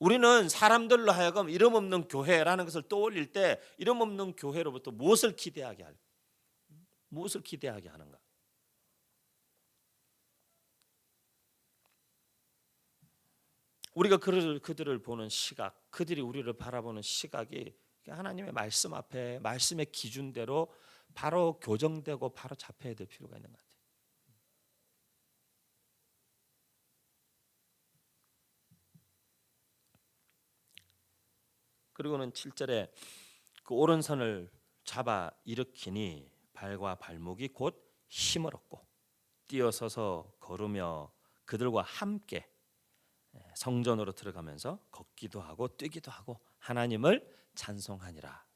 우리는 사람들로 하여금 이름 없는 교회라는 것을 떠올릴 때 이름 없는 교회로부터 무엇을 기대하게 하는가? 우리가 그들을 보는 시각, 그들이 우리를 바라보는 시각이 하나님의 말씀 앞에 말씀의 기준대로 바로 교정되고 바로 잡혀야 될 필요가 있는 것 같아요. 그리고는 7절에 그 오른손을 잡아 일으키니 발과 발목이 곧 힘을 얻고 뛰어서서 걸으며 그들과 함께 성전으로 들어가면서 걷기도 하고 뛰기도 하고 하나님을 찬송하니라.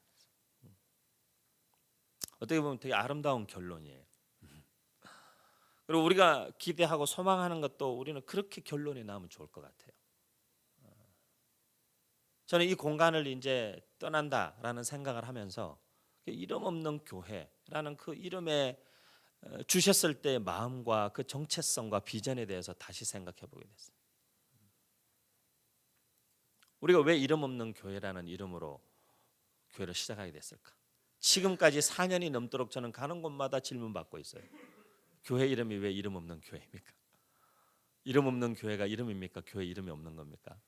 어떻게 보면 되게 아름다운 결론이에요. 그리고 우리가 기대하고 소망하는 것도 우리는 그렇게 결론이 나오면 좋을 것 같아요. 저는 이 공간을 이제 떠난다라는 생각을 하면서 이름 없는 교회라는 그 이름에 주셨을 때의 마음과 그 정체성과 비전에 대해서 다시 생각해 보게 됐어요. 우리가 왜 이름 없는 교회라는 이름으로 교회를 시작하게 됐을까? 지금까지 4년이 넘도록 저는 가는 곳마다 질문받고 있어요. 교회 이름이 왜 이름 없는 교회입니까? 이름 없는 교회가 이름입니까? 교회 이름이 없는 겁니까?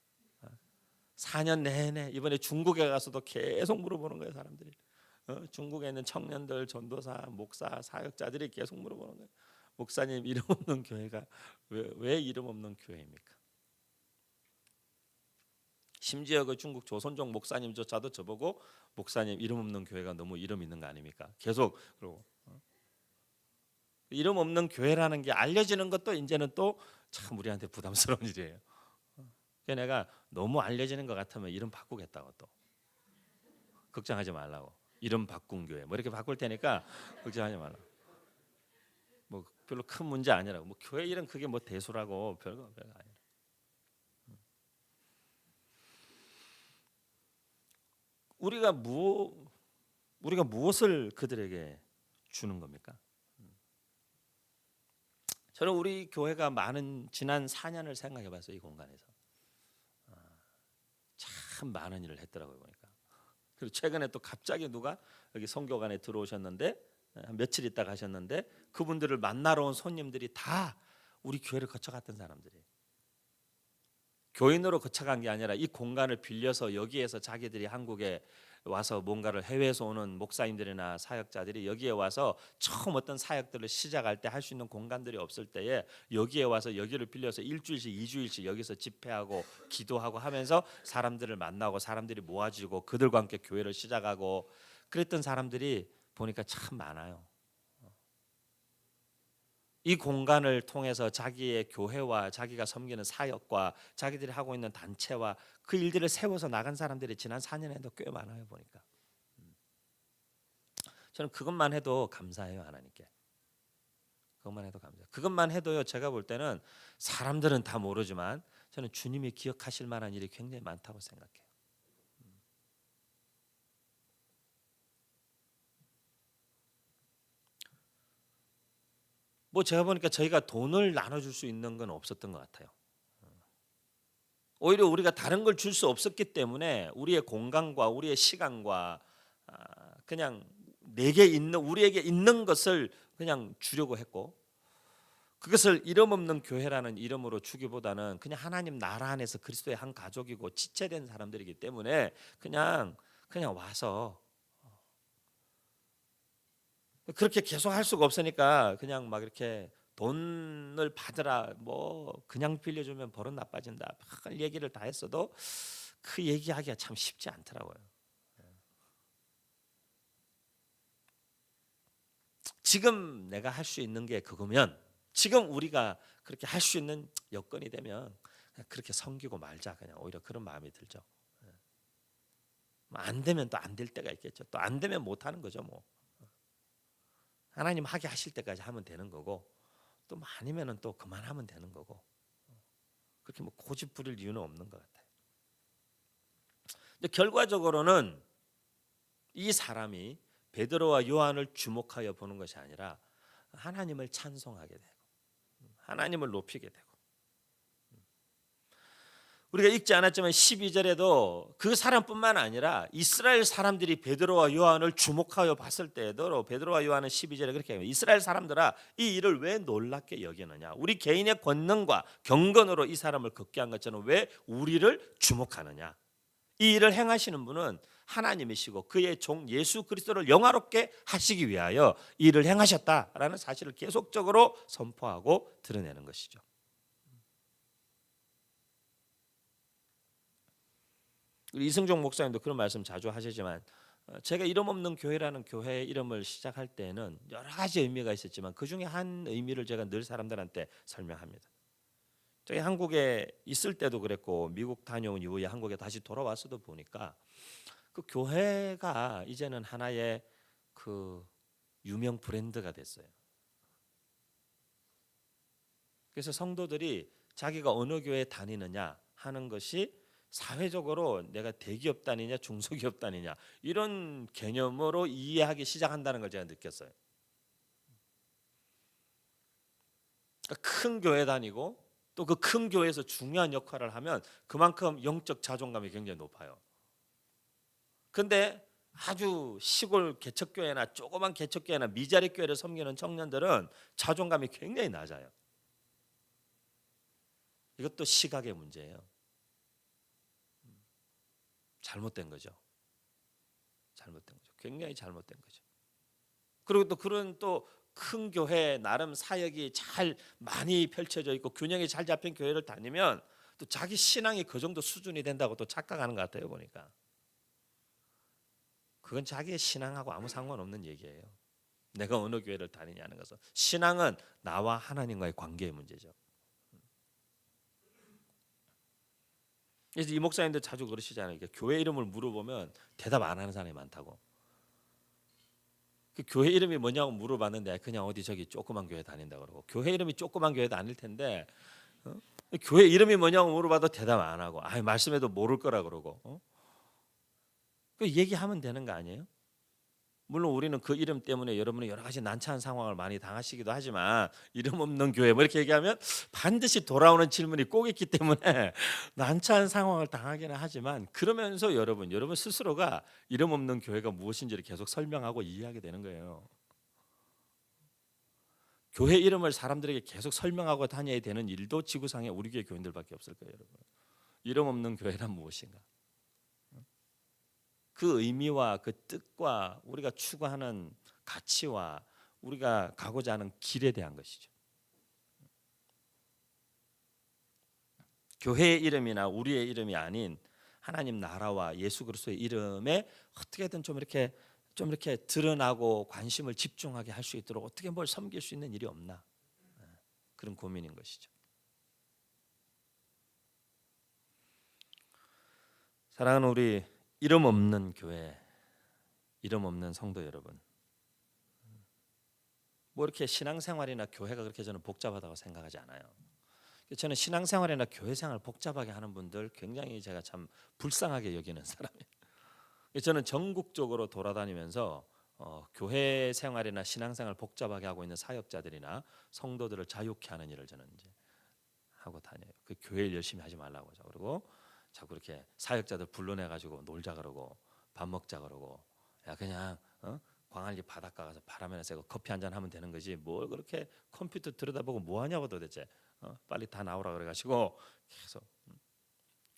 4년 내내 이번에 중국에 가서도 계속 물어보는 거예요. 사람들이. 중국에 있는 청년들, 전도사, 목사, 사역자들이 계속 물어보는 거예요. 목사님 이름 없는 교회가 왜 이름 없는 교회입니까? 심지어 그 중국 조선족 목사님조차도 저보고 목사님 이름 없는 교회가 너무 이름 있는 거 아닙니까? 계속 그러고 이름 없는 교회라는 게 알려지는 것도 이제는 또 참 우리한테 부담스러운 일이에요. 그래서 내가 너무 알려지는 것 같으면 이름 바꾸겠다고 또 걱정하지 말라고 이름 바꾼 교회 뭐 이렇게 바꿀 테니까 걱정하지 말라. 뭐 별로 큰 문제 아니라고 뭐 교회 이름 그게 뭐 대수라고 별거 아니라. 우리가 무엇을 그들에게 주는 겁니까? 저는 우리 교회가 많은 지난 4년을 생각해봤어요. 이 공간에서 참 많은 일을 했더라고요 보니까. 그리고 최근에 또 갑자기 누가 여기 선교관에 들어오셨는데 한 며칠 있다 가셨는데 그분들을 만나러 온 손님들이 다 우리 교회를 거쳐갔던 사람들이에요. 교인으로 거쳐간 게 아니라 이 공간을 빌려서 여기에서 자기들이 한국에 와서 뭔가를 해외에서 오는 목사님들이나 사역자들이 여기에 와서 처음 어떤 사역들을 시작할 때 할 수 있는 공간들이 없을 때에 여기에 와서 여기를 빌려서 일주일씩 2주일씩 여기서 집회하고 기도하고 하면서 사람들을 만나고 사람들이 모아지고 그들과 함께 교회를 시작하고 그랬던 사람들이 보니까 참 많아요. 이 공간을 통해서 자기의 교회와 자기가 섬기는 사역과 자기들이 하고 있는 단체와 그 일들을 세워서 나간 사람들이 지난 4년에도 꽤 많아요 보니까. 저는 그것만 해도 감사해요 하나님께. 그것만 해도 감사해요. 그것만 해도요 제가 볼 때는 사람들은 다 모르지만 저는 주님이 기억하실 만한 일이 굉장히 많다고 생각해요. 뭐 제가 보니까 저희가 돈을 나눠줄 수 있는 건 없었던 것 같아요. 오히려 우리가 다른 걸 줄 수 없었기 때문에 우리의 공간과 우리의 시간과 그냥 내게 있는 우리에게 있는 것을 그냥 주려고 했고 그것을 이름 없는 교회라는 이름으로 주기보다는 그냥 하나님 나라 안에서 그리스도의 한 가족이고 지체된 사람들이기 때문에 그냥 와서 그렇게 계속 할 수가 없으니까 그냥 막 이렇게 돈을 받으라 뭐 그냥 빌려주면 버릇 나빠진다 막 얘기를 다 했어도 그 얘기하기가 참 쉽지 않더라고요. 지금 내가 할 수 있는 게 그거면 지금 우리가 그렇게 할 수 있는 여건이 되면 그냥 그렇게 섬기고 말자 그냥 오히려 그런 마음이 들죠. 안 되면 또 안 될 때가 있겠죠. 또 안 되면 못 하는 거죠 뭐. 하나님 하게 하실 때까지 하면 되는 거고 또 아니면은 또 그만하면 되는 거고 그렇게 뭐 고집 부릴 이유는 없는 것 같아요. 근데 결과적으로는 이 사람이 베드로와 요한을 주목하여 보는 것이 아니라 하나님을 찬송하게 되고 하나님을 높이게 되고 우리가 읽지 않았지만 12절에도 그 사람뿐만 아니라 이스라엘 사람들이 베드로와 요한을 주목하여 봤을 때에도 베드로와 요한은 12절에 그렇게 합니다. 이스라엘 사람들아 이 일을 왜 놀랍게 여기느냐 우리 개인의 권능과 경건으로 이 사람을 걷게 한 것처럼 왜 우리를 주목하느냐 이 일을 행하시는 분은 하나님이시고 그의 종 예수 그리스도를 영화롭게 하시기 위하여 이 일을 행하셨다라는 사실을 계속적으로 선포하고 드러내는 것이죠. 이승종 목사님도 그런 말씀 자주 하시지만 제가 이름 없는 교회라는 교회 이름을 시작할 때는 여러 가지 의미가 있었지만 그 중에 한 의미를 제가 늘 사람들한테 설명합니다. 저희 한국에 있을 때도 그랬고 미국 다녀온 이후에 한국에 다시 돌아왔어도 보니까 그 교회가 이제는 하나의 그 유명 브랜드가 됐어요. 그래서 성도들이 자기가 어느 교회에 다니느냐 하는 것이 사회적으로 내가 대기업 다니냐 중소기업 다니냐 이런 개념으로 이해하기 시작한다는 걸 제가 느꼈어요. 큰 교회 다니고 또 그 큰 교회에서 중요한 역할을 하면 그만큼 영적 자존감이 굉장히 높아요. 근데 아주 시골 개척교회나 조그만 개척교회나 미자리 교회를 섬기는 청년들은 자존감이 굉장히 낮아요. 이것도 시각의 문제예요. 잘못된 거죠. 잘못된 거죠. 굉장히 잘못된 거죠. 그리고 또 그런 또 큰 교회 나름 사역이 잘 많이 펼쳐져 있고 균형이 잘 잡힌 교회를 다니면 또 자기 신앙이 그 정도 수준이 된다고 또 착각하는 것 같아요 보니까. 그건 자기의 신앙하고 아무 상관없는 얘기예요. 내가 어느 교회를 다니냐는 것은 신앙은 나와 하나님과의 관계의 문제죠. 그래서 이 목사님들 자주 그러시잖아요. 교회 이름을 물어보면 대답 안 하는 사람이 많다고. 그 교회 이름이 뭐냐고 물어봤는데 그냥 어디 저기 조그만 교회 다닌다 그러고 교회 이름이 조그만 교회도 아닐 텐데 교회 이름이 뭐냐고 물어봐도 대답 안 하고 말씀해도 모를 거라 그러고 그 얘기하면 되는 거 아니에요? 물론 우리는 그 이름 때문에 여러분이 여러 가지 난처한 상황을 많이 당하시기도 하지만 이름 없는 교회 뭐 이렇게 얘기하면 반드시 돌아오는 질문이 꼭 있기 때문에 난처한 상황을 당하기는 하지만 그러면서 여러분 스스로가 이름 없는 교회가 무엇인지를 계속 설명하고 이해하게 되는 거예요. 교회 이름을 사람들에게 계속 설명하고 다녀야 되는 일도 지구상에 우리 교회 교인들밖에 없을 거예요, 여러분. 이름 없는 교회란 무엇인가? 그 의미와 그 뜻과 우리가 추구하는 가치와 우리가 가고자 하는 길에 대한 것이죠. 교회의 이름이나 우리의 이름이 아닌 하나님 나라와 예수 그리스도의 이름에 어떻게든 좀 이렇게 드러나고 관심을 집중하게 할 수 있도록 어떻게 뭘 섬길 수 있는 일이 없나, 그런 고민인 것이죠. 사랑하는 우리 이름 없는 교회, 이름 없는 성도 여러분, 뭐 이렇게 신앙생활이나 교회가 그렇게 저는 복잡하다고 생각하지 않아요. 저는 신앙생활이나 교회생활 복잡하게 하는 분들 굉장히 제가 참 불쌍하게 여기는 사람이에요. 저는 전국적으로 돌아다니면서 교회 생활이나 신앙생활 복잡하게 하고 있는 사역자들이나 성도들을 자유케 하는 일을 저는 이제 하고 다녀요. 그 교회를 열심히 하지 말라고 하죠. 그리고 자꾸 이렇게 사역자들 불러내 가지고 놀자 그러고 밥 먹자 그러고, 야 그냥 광안리 바닷가 가서 바람이나 쐬고 커피 한잔 하면 되는 거지 뭘 그렇게 컴퓨터 들여다보고 뭐 하냐고 도대체, 빨리 다 나오라 그래 가지고 계속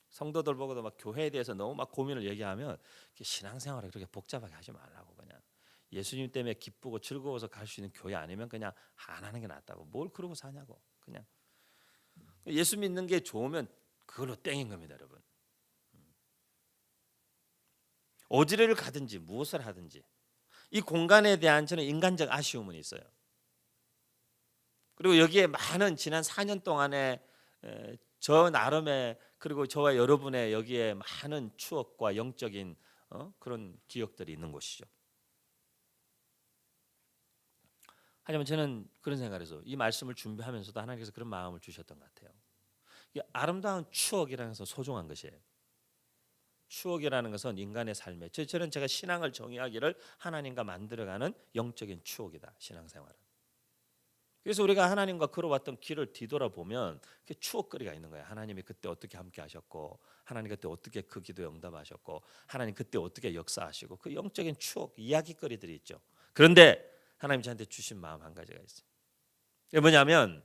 성도들 보고도 막 교회에 대해서 너무 막 고민을 얘기하면 신앙생활을 그렇게 복잡하게 하지 말라고, 그냥 예수님 때문에 기쁘고 즐거워서 갈 수 있는 교회 아니면 그냥 안 하는 게 낫다고, 뭘 그러고 사냐고. 그냥 예수 믿는 게 좋으면 그걸로 땡인 겁니다, 여러분. 어디를 가든지 무엇을 하든지 이 공간에 대한 저는 인간적 아쉬움은 있어요. 그리고 여기에 많은 지난 4년 동안에 저 나름의, 그리고 저와 여러분의 여기에 많은 추억과 영적인 그런 기억들이 있는 곳이죠. 하지만 저는 그런 생각을 해서 이 말씀을 준비하면서도 하나님께서 그런 마음을 주셨던 것 같아요. 이게 아름다운 추억이라는 것은 소중한 것이에요. 추억이라는 것은 인간의 삶에, 저는 제가 신앙을 정의하기를 하나님과 만들어가는 영적인 추억이다, 신앙생활은. 그래서 우리가 하나님과 걸어왔던 길을 뒤돌아보면 추억거리가 있는 거예요. 하나님이 그때 어떻게 함께 하셨고, 하나님 그때 어떻게 그 기도에 응답하셨고, 하나님 그때 어떻게 역사하시고, 그 영적인 추억, 이야기거리들이 있죠. 그런데 하나님 저한테 주신 마음 한 가지가 있어요. 이게 뭐냐면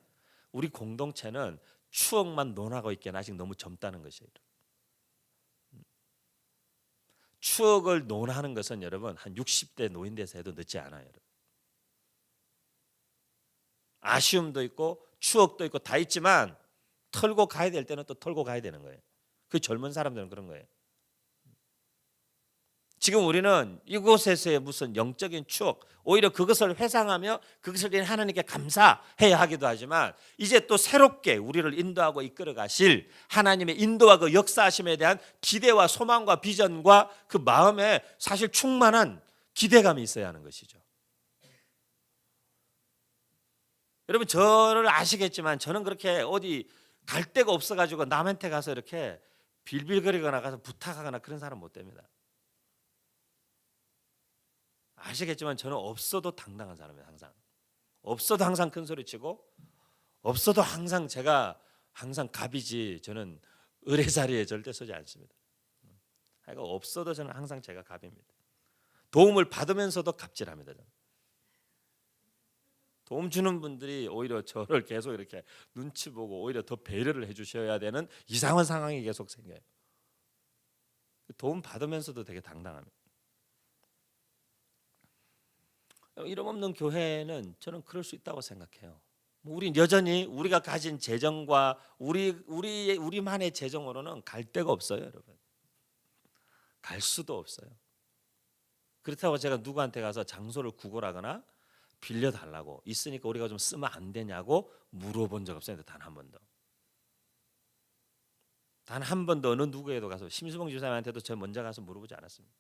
우리 공동체는 추억만 논하고 있기엔 아직 너무 젊다는 것이에요. 추억을 논하는 것은 여러분 한 60대 노인 돼서 해도 늦지 않아요, 여러분. 아쉬움도 있고 추억도 있고 다 있지만 털고 가야 될 때는 또 털고 가야 되는 거예요. 그 젊은 사람들은 그런 거예요. 지금 우리는 이곳에서의 무슨 영적인 추억, 오히려 그것을 회상하며 그것을 위해 하나님께 감사해야 하기도 하지만 이제 또 새롭게 우리를 인도하고 이끌어 가실 하나님의 인도와 그 역사하심에 대한 기대와 소망과 비전과 그 마음에 사실 충만한 기대감이 있어야 하는 것이죠. 여러분 저를 아시겠지만 저는 그렇게 어디 갈 데가 없어가지고 남한테 가서 이렇게 빌빌거리거나 가서 부탁하거나 그런 사람 못 됩니다. 아시겠지만 저는 없어도 당당한 사람이에요. 항상 없어도 항상 큰 소리치고, 없어도 항상 제가 항상 갑이지 저는 을의 자리에 절대 서지 않습니다. 그러니까 없어도 저는 항상 제가 갑입니다. 도움을 받으면서도 갑질합니다. 저는. 도움 주는 분들이 오히려 저를 계속 이렇게 눈치 보고 오히려 더 배려를 해주셔야 되는 이상한 상황이 계속 생겨요. 도움 받으면서도 되게 당당합니다. 이름 없는 교회는 저는 그럴 수 있다고 생각해요. 우린 여전히 우리가 가진 재정과 우리만의 재정으로는 갈 데가 없어요, 여러분. 갈 수도 없어요. 그렇다고 제가 누구한테 가서 장소를 구걸하거나 빌려달라고, 있으니까 우리가 좀 쓰면 안 되냐고 물어본 적 없어요. 단 한 번도. 단 한 번도 어느 누구에도 가서, 심수봉 집사님한테도 저 먼저 가서 물어보지 않았습니다.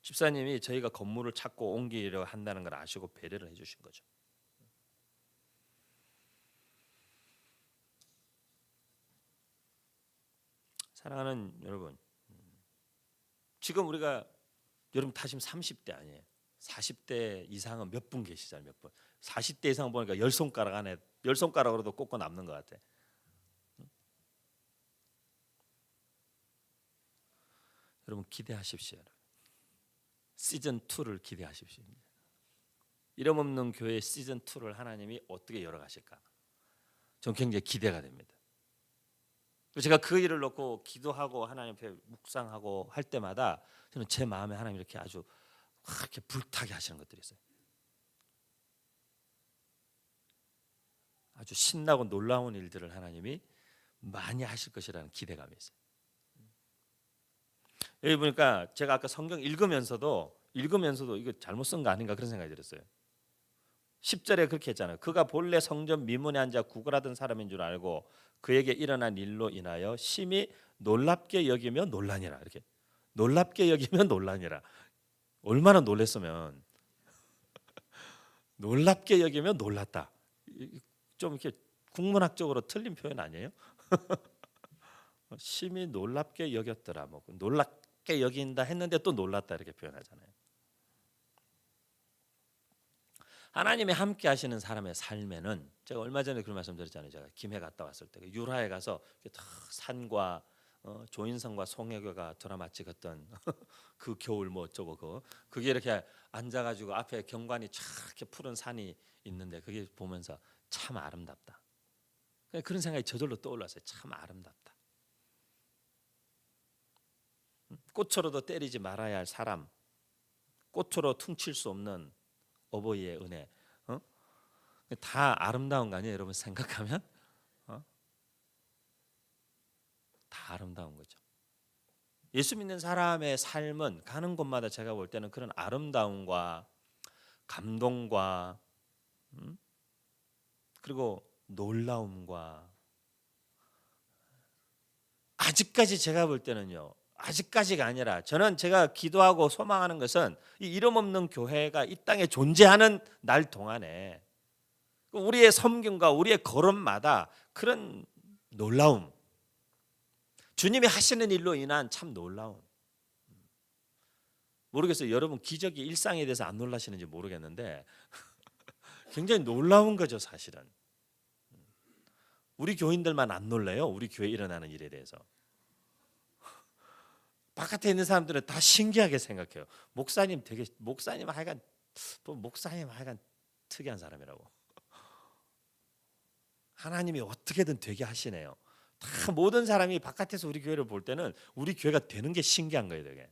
집사님이 저희가 건물을 찾고 옮기려 한다는 걸 아시고 배려를 해주신 거죠. 사랑하는 여러분, 지금 우리가 여러분 다 지금 30대 아니에요. 40대 이상은 몇 분 계시잖아요. 몇 분. 40대 이상 보니까 열 손가락 안에 열 손가락으로도 꽂고 남는 것 같아. 여러분 기대하십시오. 시즌 2를 기대하십시오. 이름 없는 교회 시즌 2를 하나님이 어떻게 열어가실까? 전 굉장히 기대가 됩니다. 제가 그 일을 놓고 기도하고 하나님 앞에 묵상하고 할 때마다 저는 제 마음에 하나님 이렇게 아주 이렇게 불타게 하시는 것들이 있어요. 아주 신나고 놀라운 일들을 하나님이 많이 하실 것이라는 기대감이 있어요. 여기 보니까 제가 아까 성경 읽으면서도 이거 잘못 쓴 거 아닌가 그런 생각이 들었어요. 10절에 그렇게 했잖아요. 그가 본래 성전 미문에 앉아 구걸하던 사람인 줄 알고 그에게 일어난 일로 인하여 심히 놀랍게 여기며 놀라니라. 이렇게 놀랍게 여기며 놀라니라. 얼마나 놀랬으면 놀랍게 여기며 놀랐다. 좀 이렇게 국문학적으로 틀린 표현 아니에요? 심히 놀랍게 여겼더라. 뭐 놀랍게 여긴다 했는데 또 놀랐다 이렇게 표현하잖아요. 하나님이 함께 하시는 사람의 삶에는 제가 얼마 전에 그런 말씀드렸잖아요. 제가 김해 갔다 왔을 때 유라에 가서 산과 조인성과 송혜교가 드라마 찍었던 그 겨울 뭐 어쩌고 그게 이렇게 앉아가지고 앞에 경관이 쫙 이렇게 푸른 산이 있는데 그게 보면서 참 아름답다. 그런 생각이 저절로 떠올랐어요. 참 아름답다. 꽃으로도 때리지 말아야 할 사람, 꽃으로 퉁칠 수 없는 어버이의 은혜, 다 아름다운 거 아니에요? 여러분 생각하면 다 아름다운 거죠. 예수 믿는 사람의 삶은 가는 곳마다 제가 볼 때는 그런 아름다움과 감동과 그리고 놀라움과 아직까지 제가 볼 때는요. 아직까지가 아니라 저는 제가 기도하고 소망하는 것은 이 이름 없는 교회가 이 땅에 존재하는 날 동안에 우리의 섬김과 우리의 걸음마다 그런 놀라움, 주님이 하시는 일로 인한 참 놀라움. 모르겠어요. 여러분 기적이 일상에 대해서 안 놀라시는지 모르겠는데 굉장히 놀라운 거죠 사실은. 우리 교인들만 안 놀래요. 우리 교회에 일어나는 일에 대해서. 바깥에 있는 사람들은 다 신기하게 생각해요. 목사님 하여간 특이한 사람이라고. 하나님이 어떻게든 되게 하시네요. 다 모든 사람이 바깥에서 우리 교회를 볼 때는 우리 교회가 되는 게 신기한 거예요, 되게.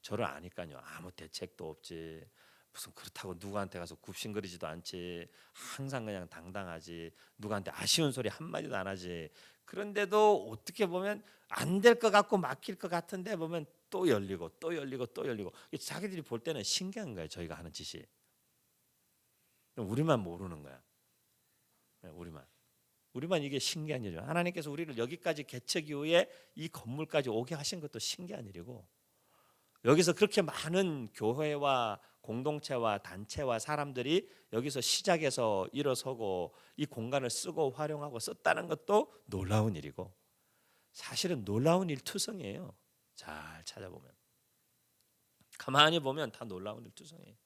저를 아니까요. 아무 대책도 없지. 무슨 그렇다고 누구한테 가서 굽신거리지도 않지. 항상 그냥 당당하지. 누구한테 아쉬운 소리 한마디도 안 하지. 그런데도 어떻게 보면 안 될 것 같고 막힐 것 같은데 보면 또 열리고 또 열리고 또 열리고. 자기들이 볼 때는 신기한 거예요. 저희가 하는 짓이. 우리만 모르는 거야. 우리만 이게 신기한 일이죠. 하나님께서 우리를 여기까지 개척 이후에 이 건물까지 오게 하신 것도 신기한 일이고 여기서 그렇게 많은 교회와 공동체와 단체와 사람들이 여기서 시작해서 일어서고 이 공간을 쓰고 활용하고 썼다는 것도 놀라운 일이고 사실은 놀라운 일 투성이에요. 잘 찾아보면 가만히 보면 다 놀라운 일 투성이에요.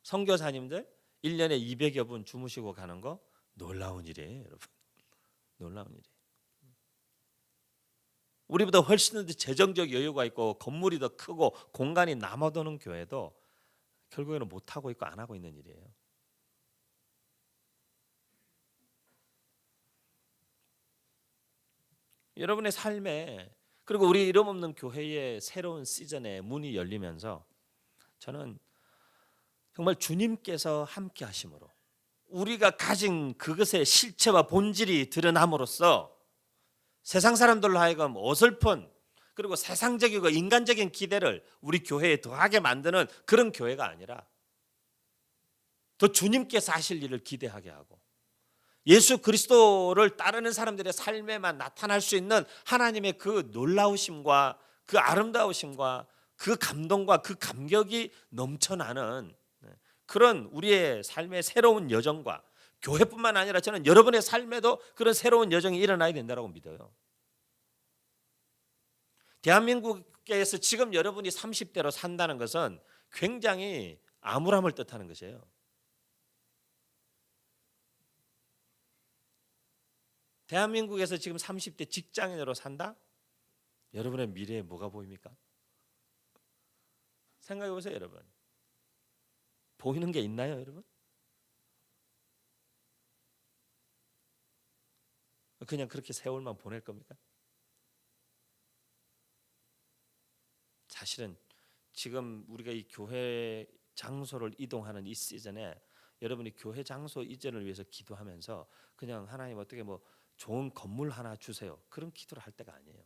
선교사님들 1년에 200여 분 주무시고 가는 거 놀라운 일이에요, 여러분. 놀라운 일이에요. 우리보다 훨씬 더 재정적 여유가 있고 건물이 더 크고 공간이 남아도는 교회도 결국에는 못하고 있고 안 하고 있는 일이에요. 여러분의 삶에 그리고 우리 이름 없는 교회의 새로운 시즌에 문이 열리면서 저는 정말 주님께서 함께 하심으로 우리가 가진 그것의 실체와 본질이 드러남으로써 세상 사람들로 하여금 어설픈 그리고 세상적이고 인간적인 기대를 우리 교회에 더하게 만드는 그런 교회가 아니라 더 주님께서 하실 일을 기대하게 하고 예수 그리스도를 따르는 사람들의 삶에만 나타날 수 있는 하나님의 그 놀라우심과 그 아름다우심과 그 감동과 그 감격이 넘쳐나는 그런 우리의 삶의 새로운 여정과 교회뿐만 아니라 저는 여러분의 삶에도 그런 새로운 여정이 일어나야 된다고 믿어요. 대한민국에서 지금 여러분이 30대로 산다는 것은 굉장히 암울함을 뜻하는 것이에요. 대한민국에서 지금 30대 직장인으로 산다? 여러분의 미래에 뭐가 보입니까? 생각해 보세요, 여러분. 보이는 게 있나요, 여러분? 그냥 그렇게 세월만 보낼 겁니까? 사실은 지금 우리가 이 교회 장소를 이동하는 이 시즌에 여러분이 교회 장소 이전을 위해서 기도하면서 그냥 하나님 어떻게 뭐 좋은 건물 하나 주세요. 그런 기도를 할 때가 아니에요.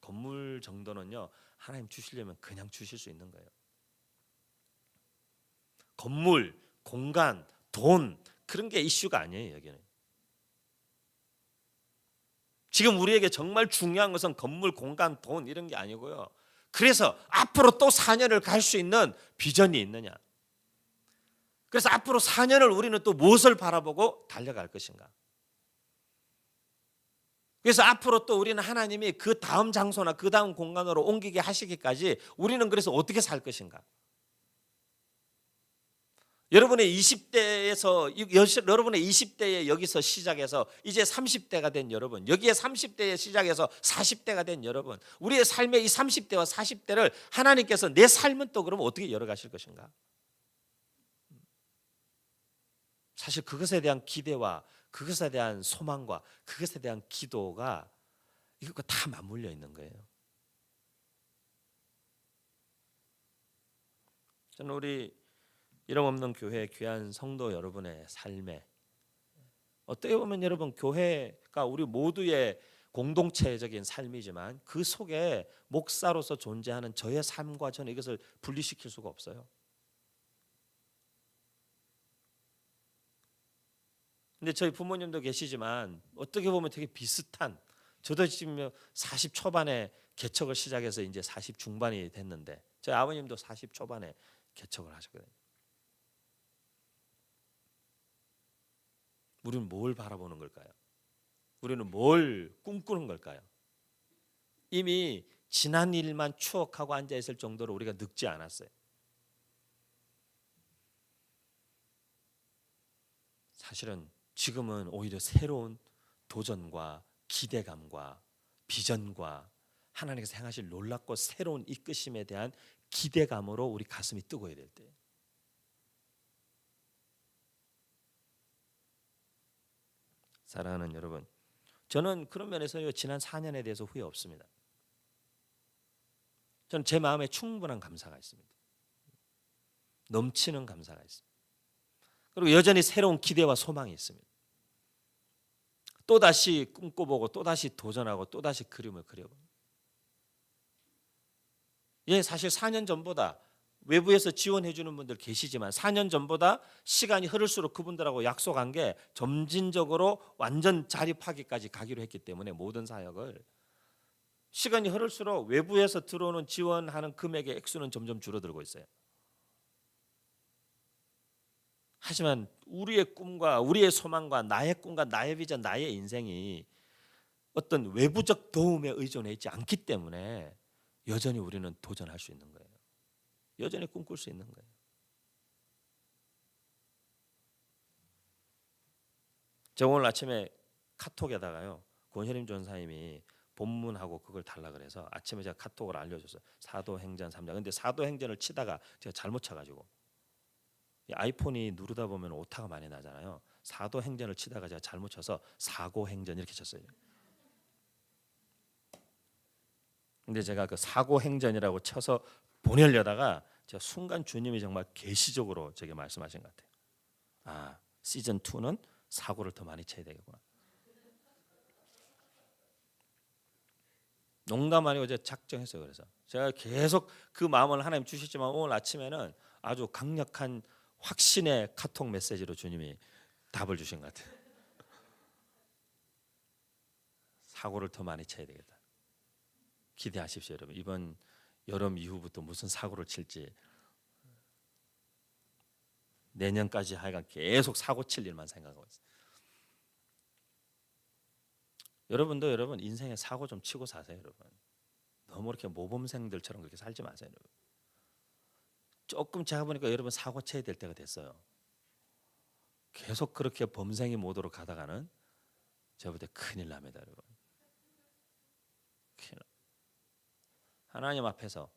건물 정도는요, 하나님 주시려면 그냥 주실 수 있는 거예요. 건물, 공간, 돈 그런 게 이슈가 아니에요, 여기는. 지금 우리에게 정말 중요한 것은 건물, 공간, 돈 이런 게 아니고요. 그래서 앞으로 또 4년을 갈 수 있는 비전이 있느냐. 그래서 앞으로 4년을 우리는 또 무엇을 바라보고 달려갈 것인가. 그래서 앞으로 또 우리는 하나님이 그 다음 장소나 그 다음 공간으로 옮기게 하시기까지 우리는 그래서 어떻게 살 것인가. 여러분의 20대에서 여러분의 20대에 여기서 시작해서 이제 30대가 된 여러분, 여기에 30대에 시작해서 40대가 된 여러분, 우리의 삶의 이 30대와 40대를 하나님께서 내 삶은 또 그러면 어떻게 열어가실 것인가? 사실 그것에 대한 기대와 그것에 대한 소망과 그것에 대한 기도가 이것과 다 맞물려 있는 거예요. 저는 우리 이름 없는 교회 귀한 성도 여러분의 삶에 어떻게 보면 여러분 교회가 우리 모두의 공동체적인 삶이지만 그 속에 목사로서 존재하는 저의 삶과 저는 이것을 분리시킬 수가 없어요. 근데 저희 부모님도 계시지만 어떻게 보면 되게 비슷한, 저도 지금 40 초반에 개척을 시작해서 이제 40 중반이 됐는데 저희 아버님도 40 초반에 개척을 하셨거든요. 우리는 뭘 바라보는 걸까요? 우리는 뭘 꿈꾸는 걸까요? 이미 지난 일만 추억하고 앉아 있을 정도로 우리가 늙지 않았어요. 사실은 지금은 오히려 새로운 도전과 기대감과 비전과 하나님께서 행하실 놀랍고 새로운 이끄심에 대한 기대감으로 우리 가슴이 뜨거워야 될 때예요. 사랑하는 여러분, 저는 그런 면에서 지난 4년에 대해서 후회 없습니다. 저는 제 마음에 충분한 감사가 있습니다. 넘치는 감사가 있습니다. 그리고 여전히 새로운 기대와 소망이 있습니다. 또다시 꿈꿔보고 또다시 도전하고 또다시 그림을 그려봅니다. 사실 4년 전보다 외부에서 지원해 주는 분들 계시지만 4년 전보다 시간이 흐를수록 그분들하고 약속한 게 점진적으로 완전 자립하기까지 가기로 했기 때문에 모든 사역을 시간이 흐를수록 외부에서 들어오는 지원하는 금액의 액수는 점점 줄어들고 있어요. 하지만 우리의 꿈과 우리의 소망과 나의 꿈과 나의 비전, 나의 인생이 어떤 외부적 도움에 의존해 있지 않기 때문에 여전히 우리는 도전할 수 있는 거예요. 여전히 꿈꿀 수 있는 거예요. 제가 오늘 아침에 카톡에다가요, 권현임 전사님이 본문하고 그걸 달라 그래서 아침에 제가 카톡을 알려줬어요. 사도행전 3장. 근데 사도행전을 치다가 제가 잘못 쳐가지고 아이폰이 누르다 보면 오타가 많이 나잖아요. 사도행전을 치다가 제가 잘못 쳐서 사고행전 이렇게 쳤어요. 근데 제가 그 사고행전이라고 쳐서 보내려다가 제가 순간 주님이 정말 계시적으로 제게 말씀하신 것 같아요. 아, 시즌 2는 사고를 더 많이 쳐야 되겠구나. 농담 아니고 제가 작정했어요. 그래서 제가 계속 그 마음을 하나님 주셨지만 오늘 아침에는 아주 강력한 확신의 카톡 메시지로 주님이 답을 주신 것 같아요. 사고를 더 많이 쳐야 되겠다. 기대하십시오, 여러분. 이번 여름 이후부터 무슨 사고를 칠지. 내년까지 하여간 계속 사고 칠 일만 생각하고 있어요. 여러분도 여러분 인생에 사고 좀 치고 사세요, 여러분. 너무 이렇게 모범생들처럼 그렇게 살지 마세요, 여러분. 조금 제가 보니까 여러분 사고 쳐야 될 때가 됐어요. 계속 그렇게 범생이 모드로 가다가는 제가 볼 때 큰일 납니다, 여러분. 큰일 납니다. 하나님 앞에서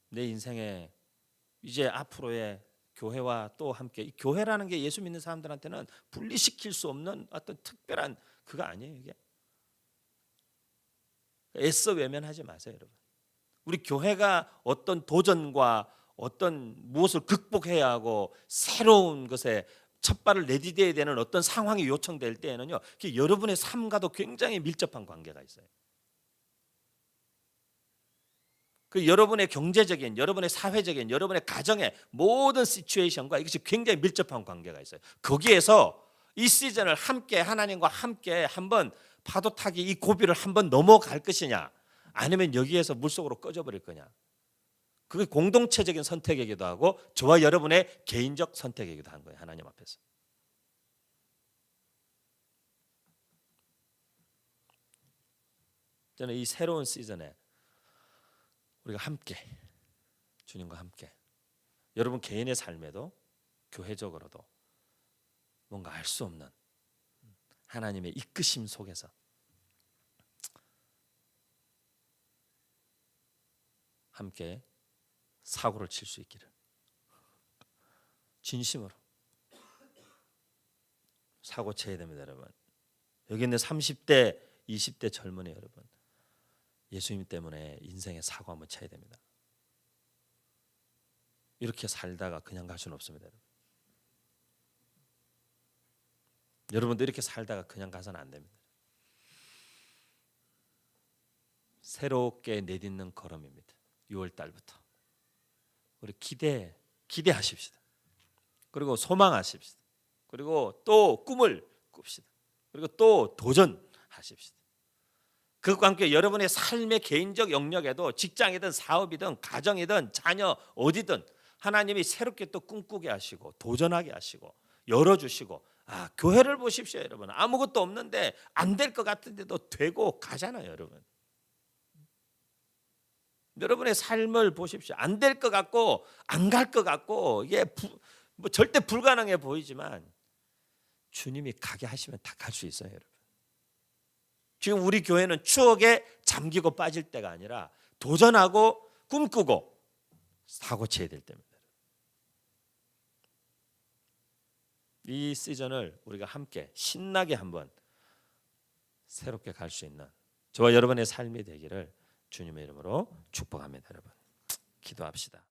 내 인생에 이제 앞으로의 교회와 또 함께, 이 교회라는 게 예수 믿는 사람들한테는 분리시킬 수 없는 어떤 특별한 그거 아니에요, 이게. 애써 외면하지 마세요, 여러분. 우리 교회가 어떤 도전과 어떤 무엇을 극복해야 하고 새로운 것에 첫 발을 내디뎌야 되는 어떤 상황이 요청될 때에는요, 여러분의 삶과도 굉장히 밀접한 관계가 있어요. 그 여러분의 경제적인, 여러분의 사회적인, 여러분의 가정의 모든 시츄에이션과 이것이 굉장히 밀접한 관계가 있어요. 거기에서 이 시즌을 함께 하나님과 함께 한번 파도 타기 이 고비를 한번 넘어갈 것이냐, 아니면 여기에서 물속으로 꺼져버릴 거냐. 그게 공동체적인 선택이기도 하고 저와 여러분의 개인적 선택이기도 한 거예요, 하나님 앞에서. 저는 이 새로운 시즌에 우리가 함께, 주님과 함께, 여러분 개인의 삶에도 교회적으로도 뭔가 알 수 없는 하나님의 이끄심 속에서 함께 사고를 칠 수 있기를 진심으로 사고 쳐야 됩니다, 여러분. 여기 있는 30대, 20대 젊은이 여러분, 예수님 때문에 인생의 사고 한번 쳐야 됩니다. 이렇게 살다가 그냥 갈 수는 없습니다, 여러분. 여러분도 이렇게 살다가 그냥 가서는 안 됩니다. 새롭게 내딛는 걸음입니다. 6월 달부터 우리 기대하십시다. 그리고 소망하십시다. 그리고 또 꿈을 꿉시다. 그리고 또 도전하십시다. 그것과 함께 여러분의 삶의 개인적 영역에도 직장이든 사업이든 가정이든 자녀 어디든 하나님이 새롭게 또 꿈꾸게 하시고 도전하게 하시고 열어주시고, 교회를 보십시오, 여러분. 아무것도 없는데 안 될 것 같은데도 되고 가잖아요, 여러분. 여러분의 삶을 보십시오. 안 될 것 같고 안 갈 것 같고 이게 뭐 절대 불가능해 보이지만 주님이 가게 하시면 다 갈 수 있어요, 여러분. 지금 우리 교회는 추억에 잠기고 빠질 때가 아니라 도전하고 꿈꾸고 사고 쳐야 될 때입니다. 이 시즌을 우리가 함께 신나게 한번 새롭게 갈 수 있는 저와 여러분의 삶이 되기를 주님의 이름으로 축복합니다, 여러분. 기도합시다.